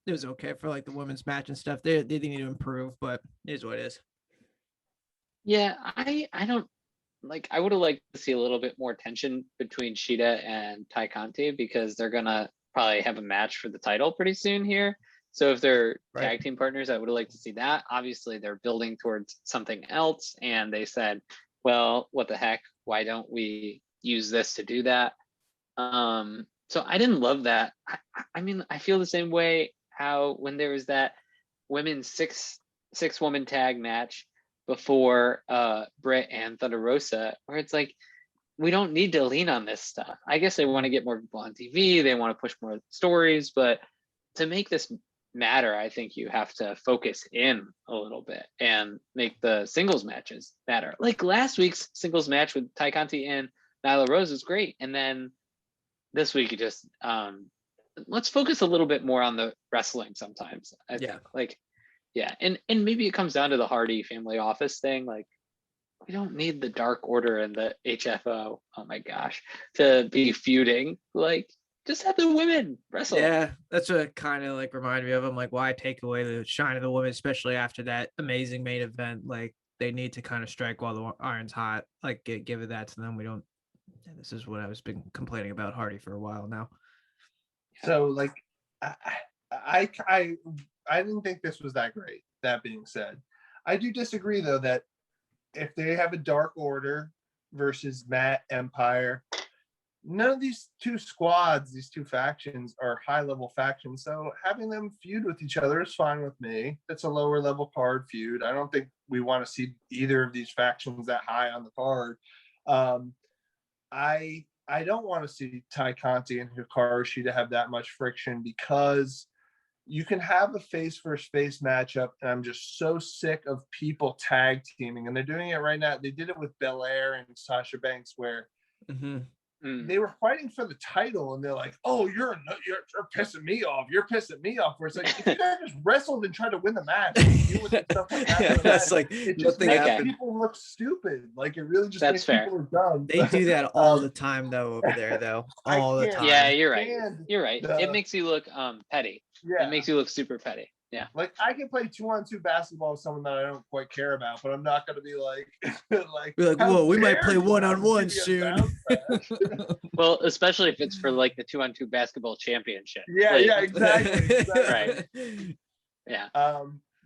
Speaker 2: was okay for like the women's match and stuff. They need to improve, but it is what it is.
Speaker 3: Yeah, I don't like. I would have liked to see a little bit more tension between Shida and Ty Conti, because they're gonna probably have a match for the title pretty soon here. So if they're tag team partners, I would have liked to see that. Obviously, they're building towards something else, and they said, well, what the heck? Why don't we use this to do that? So I didn't love that. I mean, I feel the same way how when there was that women's six woman tag match before Britt and Thunder Rosa, where it's like, we don't need to lean on this stuff. I guess they want to get more people on TV. They want to push more stories, but to make this matter, I think you have to focus in a little bit and make the singles matches matter. Like last week's singles match with Ty Conti and Nyla Rose was great. And then this week, you just, let's focus a little bit more on the wrestling sometimes. I think. Like, yeah. And maybe it comes down to the Hardy Family Office thing. Like, we don't need the Dark Order and the HFO, oh my gosh, to be feuding. Like, just have the women wrestle.
Speaker 2: Yeah, that's what kind of like reminded me of. I'm like, why take away the shine of the women, especially after that amazing main event? Like, they need to kind of strike while the iron's hot. Like, give it that to them. We don't. And this is what I was been complaining about Hardy for a while now.
Speaker 1: So, like, I didn't think this was that great. That being said, I do disagree though that if they have a Dark Order versus Matt Empire, none of these two squads, these two factions, are high-level factions. So having them feud with each other is fine with me. It's a lower-level card feud. I don't think we want to see either of these factions that high on the card. I don't want to see Ty Conti and Hikaru Shida have that much friction, because you can have a face versus face matchup, and I'm just so sick of people tag teaming, and they're doing it right now. They did it with Belair and Sasha Banks, where they were fighting for the title, and they're like, "Oh, you're pissing me off. You're pissing me off." Where it's like, if you guys just wrestled and tried to win the match, and deal with the stuff like that,
Speaker 2: that's like
Speaker 1: it just
Speaker 2: nothing
Speaker 1: makes
Speaker 2: happened.
Speaker 1: people look stupid. Like it really just
Speaker 3: That's
Speaker 1: makes
Speaker 3: fair.
Speaker 1: people look dumb.
Speaker 2: They do that all the time though over there though. All the time.
Speaker 3: Yeah, you're right. You're right.
Speaker 1: The-
Speaker 3: It makes you look petty.
Speaker 1: Yeah,
Speaker 3: It makes you look super petty. Yeah.
Speaker 1: like I can play 2-on-2 basketball with someone that I don't quite care about, but I'm not going to be like,
Speaker 2: We're like,
Speaker 1: "How
Speaker 2: whoa, we might
Speaker 1: dare
Speaker 2: play
Speaker 1: you
Speaker 2: 1-on-one
Speaker 1: give me a
Speaker 2: soon.
Speaker 1: bounce pass?"
Speaker 3: Well, especially if it's for like the 2-on-2 basketball championship.
Speaker 1: Yeah,
Speaker 3: Like,
Speaker 1: yeah, exactly.
Speaker 3: Right. Yeah.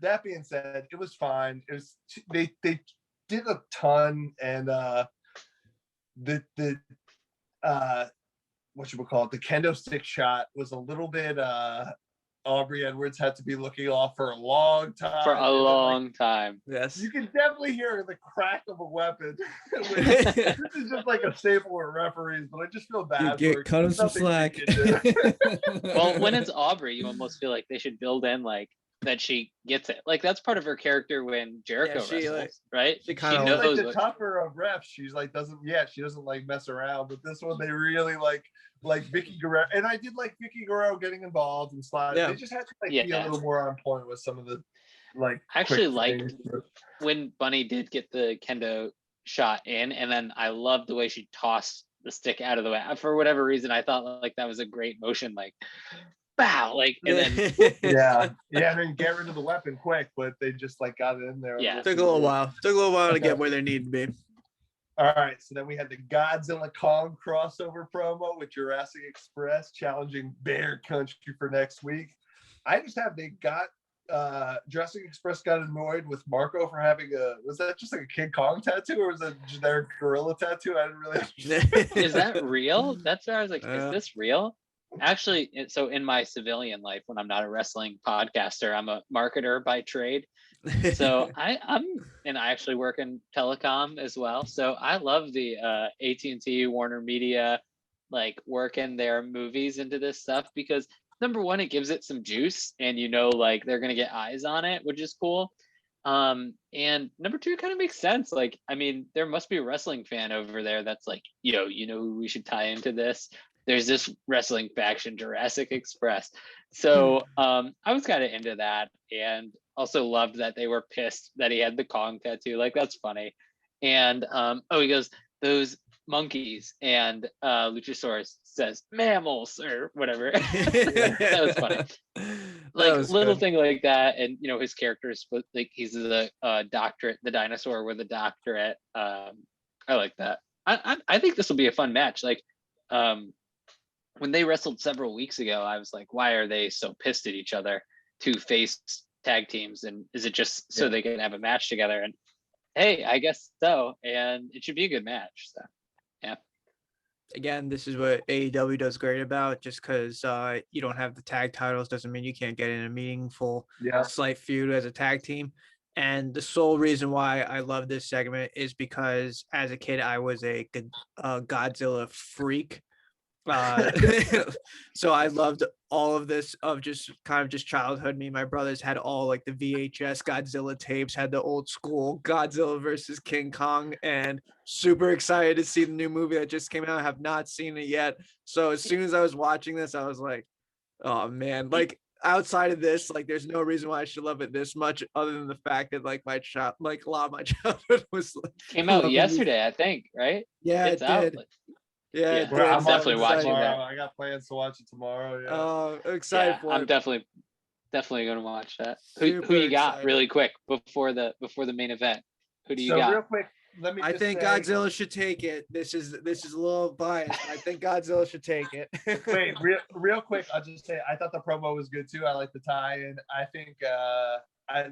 Speaker 1: That being said, it was fine. It was they did a ton, and the what you would call it, the kendo stick shot was a little bit Aubrey Edwards had to be looking off for a long time.
Speaker 3: For a long time.
Speaker 2: Yes.
Speaker 1: You can definitely hear the crack of a weapon. This is just like a staple with referees, but I just feel bad.
Speaker 2: You
Speaker 1: for it.
Speaker 2: cut him some
Speaker 1: Nothing
Speaker 2: slack.
Speaker 1: we can do.
Speaker 3: Well, when it's Aubrey, you almost feel like they should build in like that she gets it. Like that's part of her character when Jericho
Speaker 2: she,
Speaker 3: wrestles,
Speaker 2: like,
Speaker 3: right?
Speaker 2: she
Speaker 1: She's
Speaker 2: kinda
Speaker 1: like the
Speaker 3: what-
Speaker 1: tougher of refs. She's like she doesn't like mess around. But this one they really like Vicky Guerrero, and I did like Vicky Guerrero getting involved and sliding.
Speaker 2: Yeah.
Speaker 1: They just had to be a little more on point with some of the
Speaker 3: I actually
Speaker 1: quick
Speaker 3: liked
Speaker 1: things.
Speaker 3: when Bunny did get the kendo shot in, and then I loved the way she tossed the stick out of the way. For whatever reason, I thought like that was a great motion, like bow, like, and then
Speaker 1: yeah, and then get rid of the weapon quick, but they just like got it in there.
Speaker 3: Yeah.
Speaker 2: Took a little while. Took a little while to get where they need to be.
Speaker 1: All right, so then we had the Godzilla Kong crossover promo with Jurassic Express challenging Bear Country for next week. I just have Jurassic Express got annoyed with Marco for having was that just like a King Kong tattoo, or was it a generic gorilla tattoo? I didn't really understand.
Speaker 3: is that real? That's where I was like, is
Speaker 2: Yeah.
Speaker 3: this real? Actually, so in my civilian life, when I'm not a wrestling podcaster, I'm a marketer by trade. So I actually work in telecom as well. So I love the AT&T, Warner Media, like working their movies into this stuff because number one, it gives it some juice, and like they're gonna get eyes on it, which is cool. And number two, it kind of makes sense. Like, I mean, there must be a wrestling fan over there that's like, yo, who we should tie into this? There's this wrestling faction, Jurassic Express. So I was kind of into that, and also loved that they were pissed that he had the Kong tattoo. Like, that's funny. And he goes, those monkeys, and Luchasaurus says mammals or whatever. That was funny. Like little thing like that, and his characters, like he's the doctorate, the dinosaur with a doctorate. I like that. I think this will be a fun match. Like when they wrestled several weeks ago, I was like, why are they so pissed at each other? Two face tag teams, and is it just so they can have a match together? And hey, I guess so, and it should be a good match. So yeah.
Speaker 2: Again, this is what AEW does great about. Just because you don't have the tag titles doesn't mean you can't get in a meaningful slight feud as a tag team. And the sole reason why I love this segment is because as a kid, I was a Godzilla freak. So I loved all of this of just childhood. Me and my brothers had all like the VHS Godzilla tapes, had the old school Godzilla versus King Kong, and super excited to see the new movie that just came out. I have not seen it yet. So as soon as I was watching this, I was like, oh man, like outside of this, like there's no reason why I should love it this much other than the fact that like a lot of my childhood was like,
Speaker 3: came out yesterday, I think, right?
Speaker 2: Yeah,
Speaker 3: it's
Speaker 2: it
Speaker 3: out.
Speaker 2: did. Yeah,
Speaker 3: I'm definitely watching that.
Speaker 1: I got plans to watch it tomorrow.
Speaker 2: Yeah. Excited for
Speaker 3: I'm
Speaker 2: it.
Speaker 3: definitely going to watch that. Who
Speaker 2: Super
Speaker 3: you got
Speaker 2: excited.
Speaker 3: really quick before the main event? Who do you
Speaker 1: So
Speaker 3: got?
Speaker 1: real quick, let me.
Speaker 2: I think
Speaker 1: say,
Speaker 2: Godzilla should take it. This is a little biased. I think Godzilla should take it.
Speaker 1: Wait, real quick, I'll just say I thought the promo was good too. I like the tie-in. I think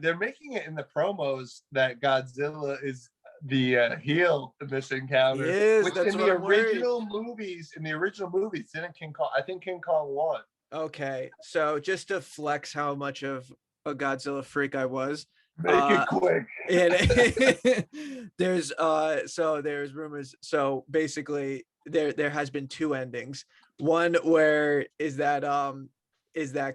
Speaker 1: they're making it in the promos that Godzilla is the heel in this encounter.
Speaker 2: He is,
Speaker 1: which
Speaker 2: that's
Speaker 1: in
Speaker 2: what
Speaker 1: the
Speaker 2: I'm worried.
Speaker 1: original movies, didn't King Kong? I think King Kong won.
Speaker 2: Okay, so just to flex how much of a Godzilla freak I was.
Speaker 1: Make it quick.
Speaker 2: And there's rumors. So basically, there has been two endings. One where is that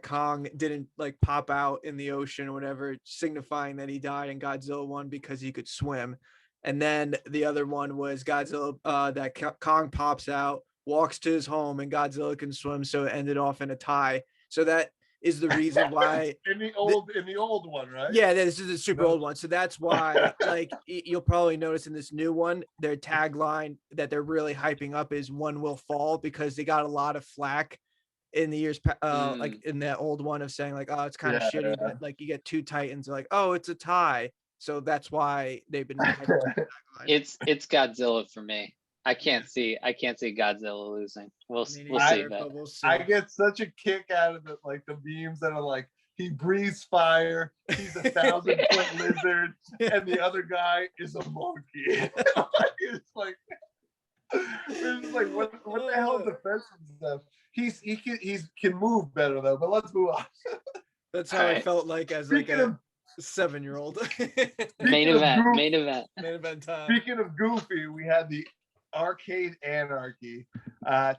Speaker 2: Kong didn't like pop out in the ocean or whatever, signifying that he died, and Godzilla won because he could swim. And then the other one was Godzilla that Kong pops out walks to his home and Godzilla can swim, so it ended off in a tie. So that is the reason why
Speaker 1: in the old one, right?
Speaker 2: Yeah, this is a super old one. So that's why, like, you'll probably notice in this new one, their tagline that they're really hyping up is "One will fall," because they got a lot of flack in the years, like in that old one of saying like, "Oh, it's kind of shitty that like you get two Titans." Like, "Oh, it's a tie." So that's why they've been hyping up the tagline.
Speaker 3: It's Godzilla for me. I can't see Godzilla losing. We'll see, but
Speaker 2: we'll see.
Speaker 1: I get such a kick out of it, like the memes that are like, he breathes fire, he's a 1,000-foot lizard, and the other guy is a monkey. It's like what the hell defensive stuff? He can move better though, but let's move on.
Speaker 2: That's how I felt like as like a 7-year-old.
Speaker 3: Main event
Speaker 2: time.
Speaker 1: Speaking of goofy, we had the Arcade Anarchy.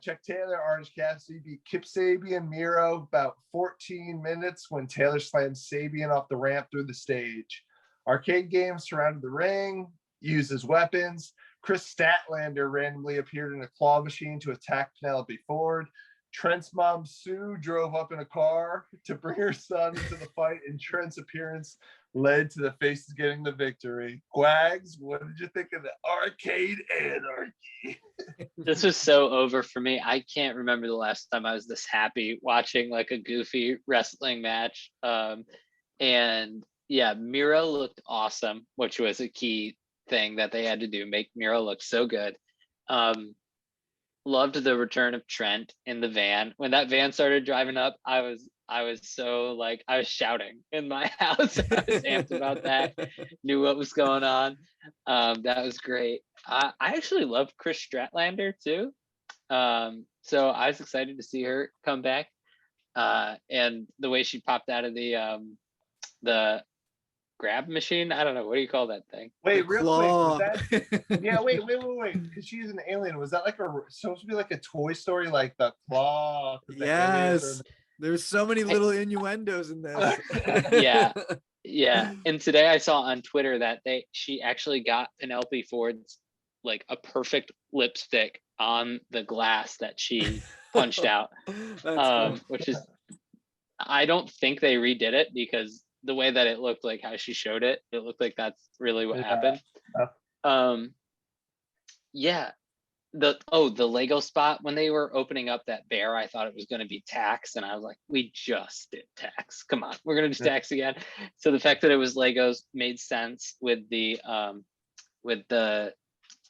Speaker 1: Chuck Taylor, Orange Cassidy beat Kip Sabian, Miro about 14 minutes when Taylor slammed Sabian off the ramp through the stage. Arcade games surrounded the ring, used as weapons. Chris Statlander randomly appeared in a claw machine to attack Penelope Ford. Trent's mom, Sue, drove up in a car to bring her son into the fight, and Trent's appearance led to the Faces getting the victory. Quags, what did you think of the Arcade Anarchy?
Speaker 3: This was so over for me. I can't remember the last time I was this happy watching like a goofy wrestling match. And yeah, Miro looked awesome, which was a key thing that they had to do, make Miro look so good. Loved the return of Trent in the van. When that van started driving up, I was so like, I was shouting in my house. I was amped about that. Knew what was going on. That was great. I actually loved Chris Statlander too. So I was excited to see her come back. And the way she popped out of the grab machine. I don't know. What do you call that thing?
Speaker 1: Wait, real quick. Was that, yeah, wait. Because she's an alien. Was that like supposed to be like a Toy Story, like the claw?
Speaker 2: Yes. There's so many little innuendos in this.
Speaker 3: Yeah. And today I saw on Twitter that she actually got Penelope Ford's like a perfect lipstick on the glass that she punched out.
Speaker 2: Cool.
Speaker 3: Which is, I don't think they redid it because the way that it looked, like how she showed it, it looked like that's really what happened. The Lego spot when they were opening up that bear, I thought it was going to be Tax, and I was like, we just did Tax, come on, we're going to do Tax again. So the fact that it was Legos made sense with the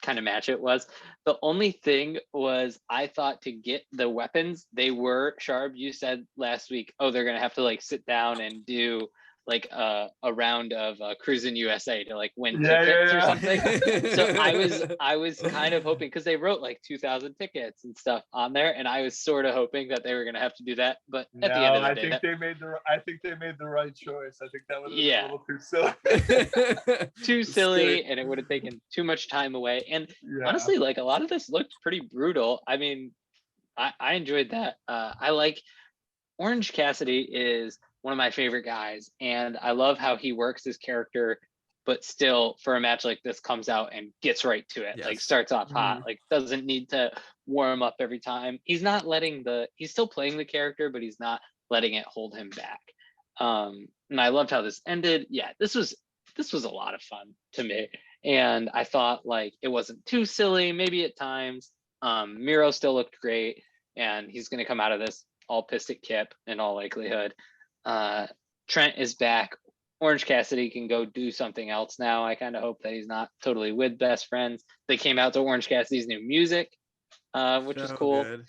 Speaker 3: kind of match it was. The only thing was, I thought to get the weapons, they were Sharp, you said last week, oh, they're going to have to like sit down and do like a round of Cruising USA to like win tickets or something. So I was kind of hoping, because they wrote like 2,000 tickets and stuff on there, and I was sort of hoping that they were going to have to do that. But at the end of the day,
Speaker 1: I think they made the right choice. I think that would have been a little too silly.
Speaker 3: Too silly, and it would have taken too much time away. And honestly, like a lot of this looked pretty brutal. I mean, I enjoyed that. I like Orange Cassidy is one of my favorite guys, and I love how he works his character, but still for a match like this comes out and gets right to it. Like starts off hot, like doesn't need to warm up every time. He's not he's still playing the character, but he's not letting it hold him back. And I loved how this ended. Yeah, this was a lot of fun to me, and I thought like it wasn't too silly, maybe at times. Miro still looked great, and he's going to come out of this all pissed at Kip in all likelihood. Trent is back. Orange Cassidy can go do something else now. I kind of hope that he's not totally with Best Friends. They came out to Orange Cassidy's new music, which is cool. Good.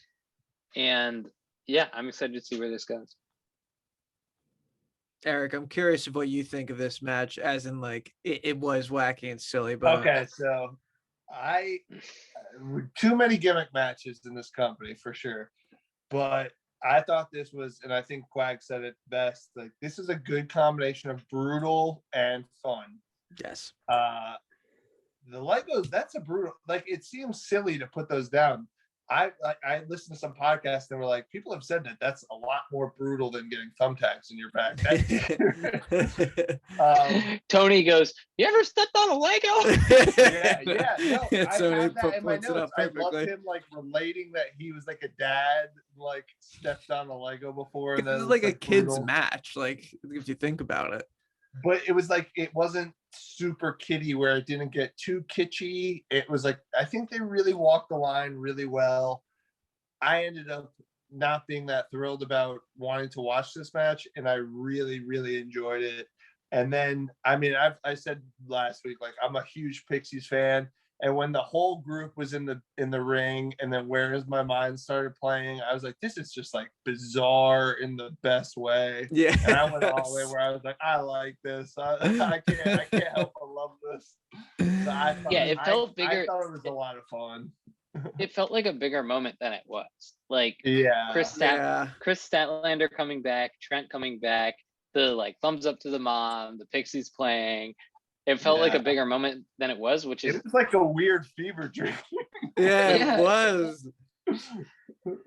Speaker 3: And yeah, I'm excited to see where this goes.
Speaker 2: Eric, I'm curious of what you think of this match, as in like it was wacky and silly, but
Speaker 1: okay, so too many gimmick matches in this company for sure, but I thought this was, and I think Quag said it best, like this is a good combination of brutal and fun.
Speaker 2: Yes.
Speaker 1: The Legos, that's a brutal, like it seems silly to put those down. I listened to some podcasts and were like, people have said that that's a lot more brutal than getting thumbtacks in your back.
Speaker 3: Tony goes, "You ever stepped on a Lego?"
Speaker 1: Yeah. No, I
Speaker 2: Tony
Speaker 1: have that in my
Speaker 2: puts it
Speaker 1: notes.
Speaker 2: up
Speaker 1: I loved
Speaker 2: perfectly.
Speaker 1: him like relating that he was like a dad, like stepped on a Lego before, and
Speaker 2: This
Speaker 1: then
Speaker 2: is
Speaker 1: it
Speaker 2: like
Speaker 1: was
Speaker 2: a
Speaker 1: like
Speaker 2: kid's
Speaker 1: brutal.
Speaker 2: match, like if you think about it.
Speaker 1: But it was like it wasn't super kiddie where it didn't get too kitschy. It was like I think they really walked the line really well. I ended up not being that thrilled about wanting to watch this match, and I really, really enjoyed it. And then, I mean, I said last week, like I'm a huge Pixies fan, and when the whole group was in the ring, and then Where Is My Mind started playing, I was like, this is just like bizarre in the best way.
Speaker 2: Yeah.
Speaker 1: And I went all the way where I was like, I like this. I can't help but love this. So I thought,
Speaker 3: Yeah, it felt bigger.
Speaker 1: I thought it was a lot of fun.
Speaker 3: It felt like a bigger moment than it was. Like
Speaker 1: Yeah.
Speaker 3: Chris Statlander coming back, Trent coming back, the like thumbs up to the mom, the Pixies playing. It felt like a bigger moment than it was, which is
Speaker 1: it was like a weird fever dream.
Speaker 2: Yeah,
Speaker 3: Yeah.
Speaker 2: it was.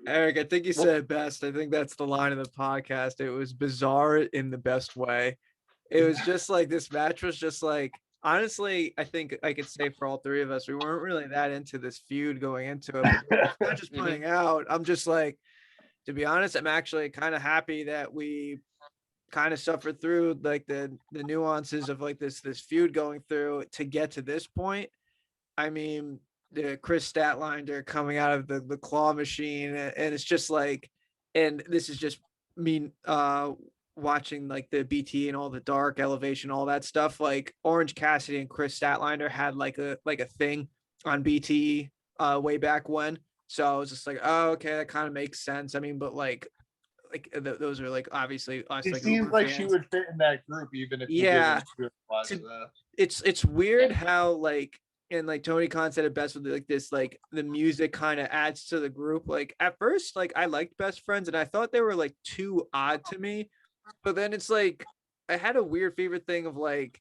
Speaker 2: Eric, I think you said it best. I think that's the line of the podcast. It was bizarre in the best way. It was just like this match was just like, honestly, I think I could say for all three of us, we weren't really that into this feud going into it. But this match is playing out. I'm just like, to be honest, I'm actually kind of happy that we kind of suffered through like the nuances of like this feud going through to get to this point. I mean, the Chris Statlander coming out of the claw machine, and it's just like, and this is just me watching like the BT and all the dark elevation, all that stuff. Like Orange Cassidy and Chris Statlander had like a thing on BT way back when. So I was just like, oh, okay, that kind of makes sense. I mean, but like those are like obviously us
Speaker 1: It
Speaker 2: like
Speaker 1: seems
Speaker 2: Uber
Speaker 1: like
Speaker 2: fans.
Speaker 1: she would fit in that group, even if you
Speaker 2: Yeah.
Speaker 1: didn't watch the.
Speaker 2: It's weird how like, and like Tony Khan said it best with like this, like the music kind of adds to the group. Like at first, like I liked Best Friends and I thought they were like too odd to me, but then it's like I had a weird favorite thing of like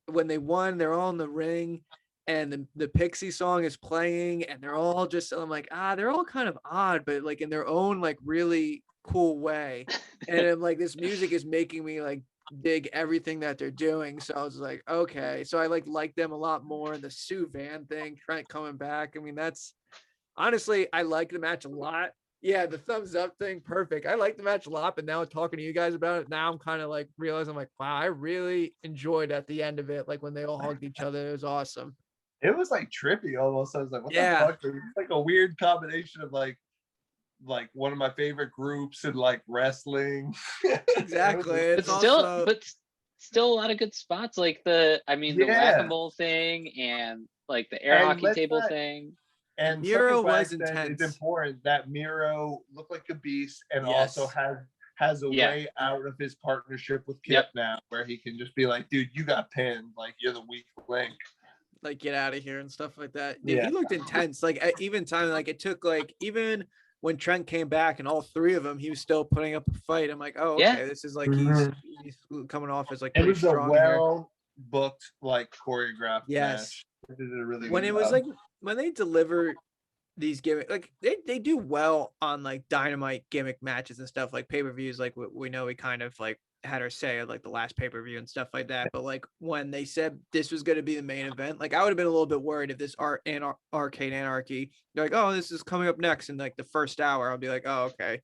Speaker 2: when they won, they're all in the ring and the Pixie song is playing and they're all just, I'm like, they're all kind of odd, but like in their own like really cool way. And I'm like, this music is making me like dig everything that they're doing. So I was like, okay. So I like them a lot more. And the Sue Van thing, Trent coming back. I mean, that's honestly, I like the match a lot. Yeah, the thumbs up thing, perfect. I like the match a lot, but now talking to you guys about it, now I'm kind of like realizing, I'm like, wow, I really enjoyed at the end of it, like when they all hugged each other. It was awesome.
Speaker 1: It was like trippy almost. I was like, what the fuck? It's like a weird combination of like one of my favorite groups and like wrestling.
Speaker 2: Exactly. It's
Speaker 3: but still a lot of good spots, like the whack-a-mole thing and like the air hockey table thing.
Speaker 1: And
Speaker 2: Miro was intense.
Speaker 1: It's important that Miro looked like a beast and also has a way out of his partnership with Kip now, where he can just be like, dude, you got pinned, like you're the weak link,
Speaker 2: like get out of here and stuff like that. Dude, he looked intense. Like even time, like it took like even when Trent came back and all three of them, he was still putting up a fight. I'm like, oh, okay, this is like he's coming off as like pretty strong.
Speaker 1: It was a well booked, like choreographed
Speaker 2: match.
Speaker 1: They did a really
Speaker 2: when
Speaker 1: good
Speaker 2: it
Speaker 1: job.
Speaker 2: Was like when they deliver these gimmick, like they do well on like Dynamite gimmick matches and stuff, like pay-per-views, like we know we kind of like had our say at like the last pay-per-view and stuff like that. But like when they said this was going to be the main event, like I would have been a little bit worried if this Arcade Anarchy, they're like, oh, this is coming up next in like the first hour, I'll be like, oh, okay.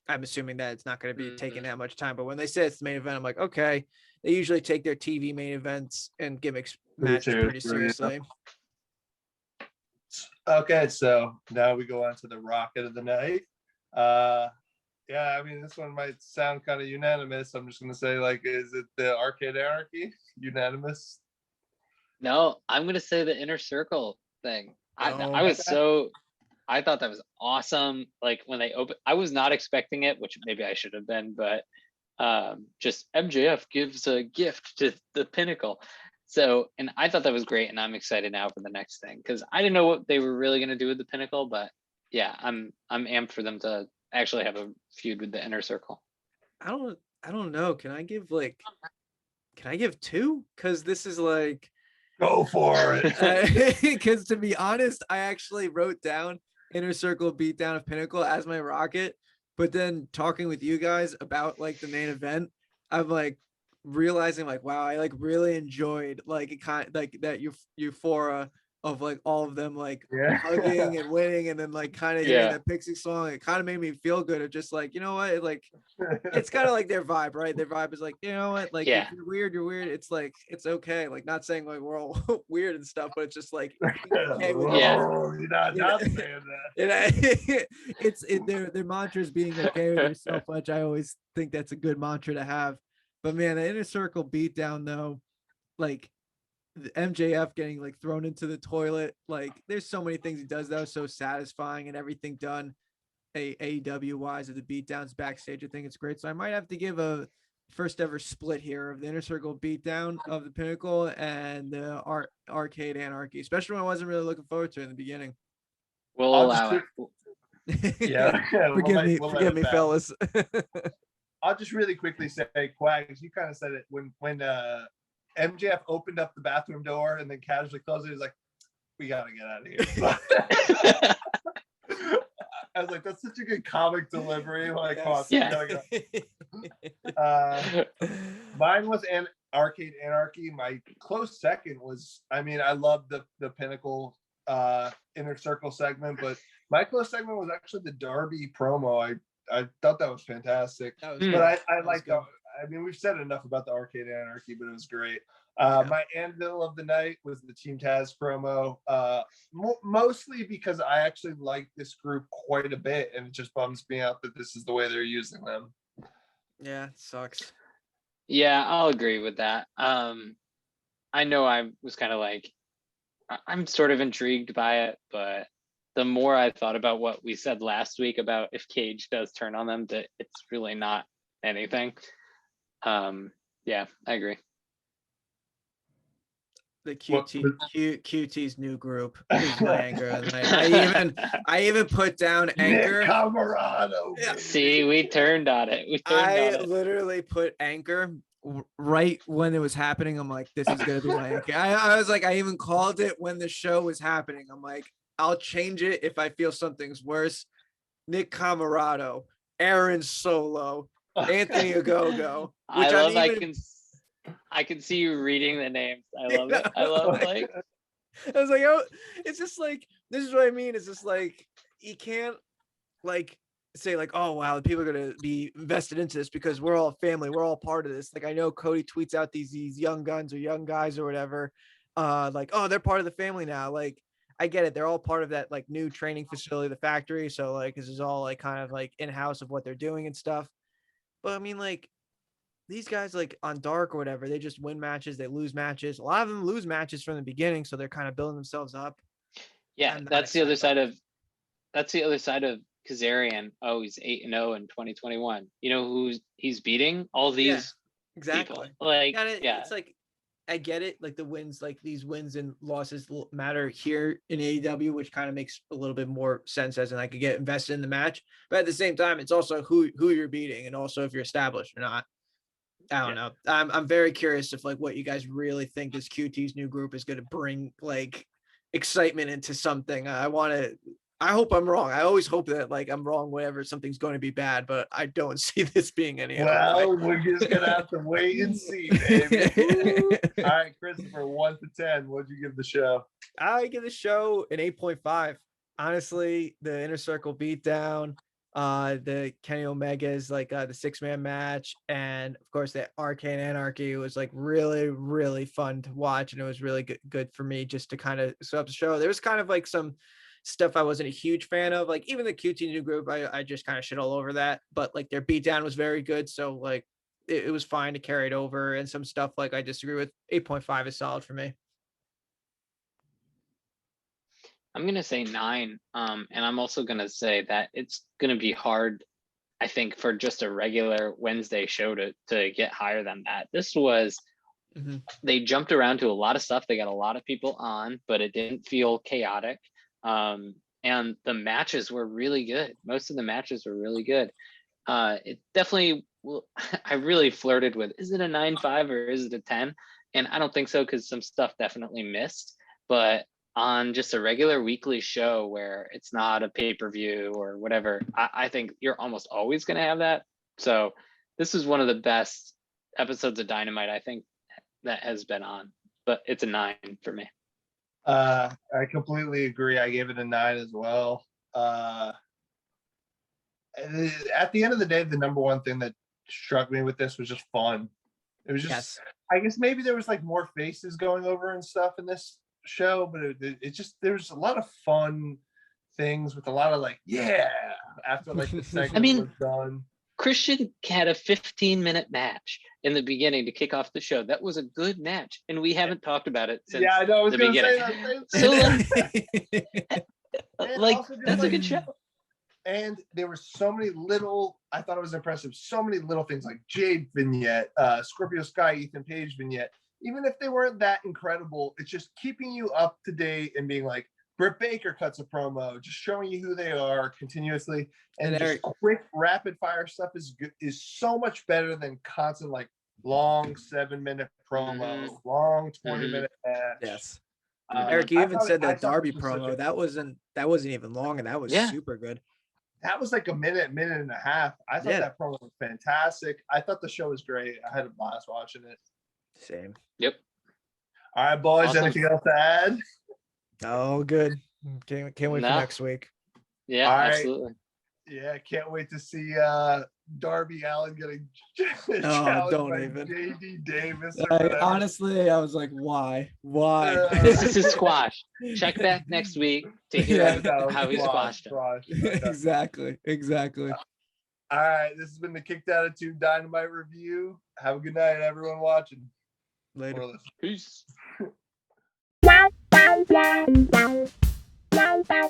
Speaker 2: I'm assuming that it's not going to be taking that much time. But when they say it's the main event, I'm like, okay. They usually take their TV main events and gimmicks matches pretty seriously.
Speaker 1: Okay, so now we go on to the Rocket of the Night. Yeah, I mean, this one might sound kind of unanimous. I'm just going to say, like, is it the Arcade Anarchy? Unanimous?
Speaker 3: No, I'm going to say the Inner Circle thing. I thought that was awesome. Like when they opened, I was not expecting it, which maybe I should have been, but just MJF gives a gift to the Pinnacle. So, and I thought that was great, and I'm excited now for the next thing because I didn't know what they were really going to do with the Pinnacle, but yeah, I'm amped for them to actually have a feud with the Inner Circle.
Speaker 2: I don't know. Can I give two? Because this is like,
Speaker 1: go for it.
Speaker 2: Because to be honest, I actually wrote down Inner Circle beatdown of Pinnacle as my Rocket. But then talking with you guys about like the main event, I'm like realizing like, wow, I like really enjoyed like it kind like that euphoria of like all of them like
Speaker 1: Yeah.
Speaker 2: hugging and winning, and then like kind of hearing
Speaker 3: Yeah.
Speaker 2: that Pixie song. It kind of made me feel good of just like, you know what, like it's kind of like their vibe, right? Their vibe is like, you know what, like if
Speaker 3: Yeah.
Speaker 2: you're weird, you're weird. It's like it's okay. Like not saying like we're all weird and stuff, but it's just like okay with
Speaker 3: Yeah.
Speaker 1: Oh, you're not,
Speaker 2: you know,
Speaker 1: not saying that.
Speaker 2: their mantra is being okay with yourself, which I always think that's a good mantra to have. But man, the Inner Circle beatdown though, like the MJF getting like thrown into the toilet, like there's so many things he does that was so satisfying, and everything done AEW wise of the beatdowns backstage. I think it's great. So I might have to give a first ever split here of the Inner Circle beatdown of the Pinnacle and the Arcade Anarchy, especially when I wasn't really looking forward to it in the beginning.
Speaker 3: We'll
Speaker 1: I'll
Speaker 3: allow it.
Speaker 1: Yeah,
Speaker 2: forgive me,
Speaker 1: we'll
Speaker 2: forgive me,
Speaker 1: pass.
Speaker 2: fellas.
Speaker 1: I'll just really quickly say, Quags, you kind of said it when MJF opened up the bathroom door and then casually closed it. He's like, "We gotta get out of here." I was like, "That's such a good comic delivery." Like,
Speaker 2: Yes.
Speaker 3: Yeah.
Speaker 1: Mine was an Arcade Anarchy. My close second was, I mean, I love the Pinnacle Inner Circle segment, but my close segment was actually the Darby promo. I thought that was fantastic.
Speaker 2: That was
Speaker 1: But I
Speaker 2: that was
Speaker 1: like
Speaker 2: good.
Speaker 1: I mean, we've said enough about the Arcade Anarchy, but it was great.
Speaker 2: Yeah.
Speaker 1: My anvil of the night was the Team Taz promo, mostly because I actually like this group quite a bit, and it just bums me out that this is the way they're using them.
Speaker 2: Yeah, it sucks.
Speaker 3: Yeah, I'll agree with that. I know I was kind of like, I'm sort of intrigued by it, but the more I thought about what we said last week about if Cage does turn on them, that it's really not anything. Yeah, I agree.
Speaker 2: The
Speaker 1: What-
Speaker 2: QT's new group is my anchor of the night. I even put down Anchor.
Speaker 1: Nick Camarado.
Speaker 2: Yeah.
Speaker 3: See, we turned on it. We turned
Speaker 2: I
Speaker 3: on it.
Speaker 2: literally put Anchor right when it was happening. I'm like, this is gonna be my Anchor. I was like, I even called it when the show was happening. I'm like, I'll change it if I feel something's worse. Nick Camarado, Aaron Solo, Anthony Ogogo.
Speaker 3: I
Speaker 2: Which
Speaker 3: love.
Speaker 2: even,
Speaker 3: I can see you reading the names. I love it. I love like.
Speaker 2: I was like, oh, it's just like this is what I mean. It's just like you can't like say like, oh wow, people are gonna be invested into this because we're all family, we're all part of this. Like I know Cody tweets out these young guns or young guys or whatever, like, oh, they're part of the family now. Like I get it, they're all part of that like new training facility, the factory. So like this is all like kind of like in-house of what they're doing and stuff. But I mean, like these guys like on Dark or whatever, they just win matches, they lose matches. A lot of them lose matches from the beginning, so they're kind of building themselves up.
Speaker 3: Yeah,
Speaker 2: I'm not
Speaker 3: that's the other
Speaker 2: excited
Speaker 3: side
Speaker 2: about
Speaker 3: of. That's the other side of Kazarian. Oh, he's 8-0 in 2021. You know who he's beating? All
Speaker 2: Yeah,
Speaker 3: these
Speaker 2: exactly.
Speaker 3: people. Like, yeah,
Speaker 2: It's like I get it. Like the wins, like these wins and losses matter here in AEW, which kind of makes a little bit more sense as in I could get invested in the match. But at the same time, it's also who you're beating and also if you're established or not. I don't know. I'm very curious if like what you guys really think this QT's new group is going to bring like excitement into something. I hope I'm wrong. I always hope that like I'm wrong whenever something's going to be bad, but I don't see this being any other way.
Speaker 1: Well, we're just gonna have to wait and see, baby. All right, Christopher, 1 to 10. What'd you give the show?
Speaker 2: I give the show an 8.5. Honestly, the Inner Circle beatdown, the Kenny Omega is like the 6-man match, and of course the Arcane Anarchy was like really, really fun to watch, and it was really good for me just to kind of set up the show. There was kind of like some stuff I wasn't a huge fan of, like even the QT new group, I just kind of shit all over that, but like their beatdown was very good, so like it was fine to carry it over, and some stuff like I disagree with. 8.5 is solid for me.
Speaker 3: I'm gonna say 9. And I'm also gonna say that it's gonna be hard, I think, for just a regular Wednesday show to get higher than that. This was they jumped around to a lot of stuff. They got a lot of people on, but it didn't feel chaotic. And the matches were really good. Most of the matches were really good. It definitely will. I really flirted with, is it a 9.5 or is it a 10? And I don't think so because some stuff definitely missed. But on just a regular weekly show where it's not a pay-per-view or whatever, I think you're almost always going to have that. So this is one of the best episodes of Dynamite I think that has been on, but it's a 9 for me.
Speaker 1: I completely agree. I gave it a 9 as well. At the end of the day, the number one thing that struck me with this was just fun. It was just,
Speaker 2: Yes.
Speaker 1: I guess maybe there was like more faces going over and stuff in this show, but it just, there was a lot of fun things with a lot of like, yeah, after like the segment was done.
Speaker 3: Christian had a 15-minute match in the beginning to kick off the show. That was a good match, and we haven't talked about it since
Speaker 1: I know. I was
Speaker 3: the
Speaker 1: gonna
Speaker 3: beginning.
Speaker 1: say that.
Speaker 3: Like that's a good show.
Speaker 1: And there were so many little, I thought it was impressive, so many little things like Jade vignette, Scorpio Sky, Ethan Page vignette. Even if they weren't that incredible, it's just keeping you up to date and being like, Britt Baker cuts a promo, just showing you who they are continuously. And just
Speaker 2: Eric,
Speaker 1: quick, rapid fire stuff is so much better than constant, like, long 7-minute promo, long 20-minute match.
Speaker 2: yes. Eric, you even said that Darby
Speaker 1: this was
Speaker 2: promo. That wasn't even long, and that was super good.
Speaker 1: That was like a minute and a half. I thought that promo was fantastic. I thought the show was great. I had a blast watching it.
Speaker 2: Same.
Speaker 3: Yep.
Speaker 1: All right, boys.
Speaker 3: Awesome.
Speaker 1: Anything else to add?
Speaker 2: Oh, good. Can't wait for next week.
Speaker 3: Yeah, absolutely.
Speaker 1: Yeah, can't wait to see Darby Allin getting challenged by JD Davis.
Speaker 4: Honestly, I was like, why?
Speaker 3: This is his squash. Check back next week to hear how he squashed him.
Speaker 4: Exactly.
Speaker 1: All right, this has been the Kicked Attitude Dynamite review. Have a good night, everyone watching.
Speaker 2: Later.
Speaker 3: Peace.
Speaker 5: Wow, wow, wow, wow, wow, wow.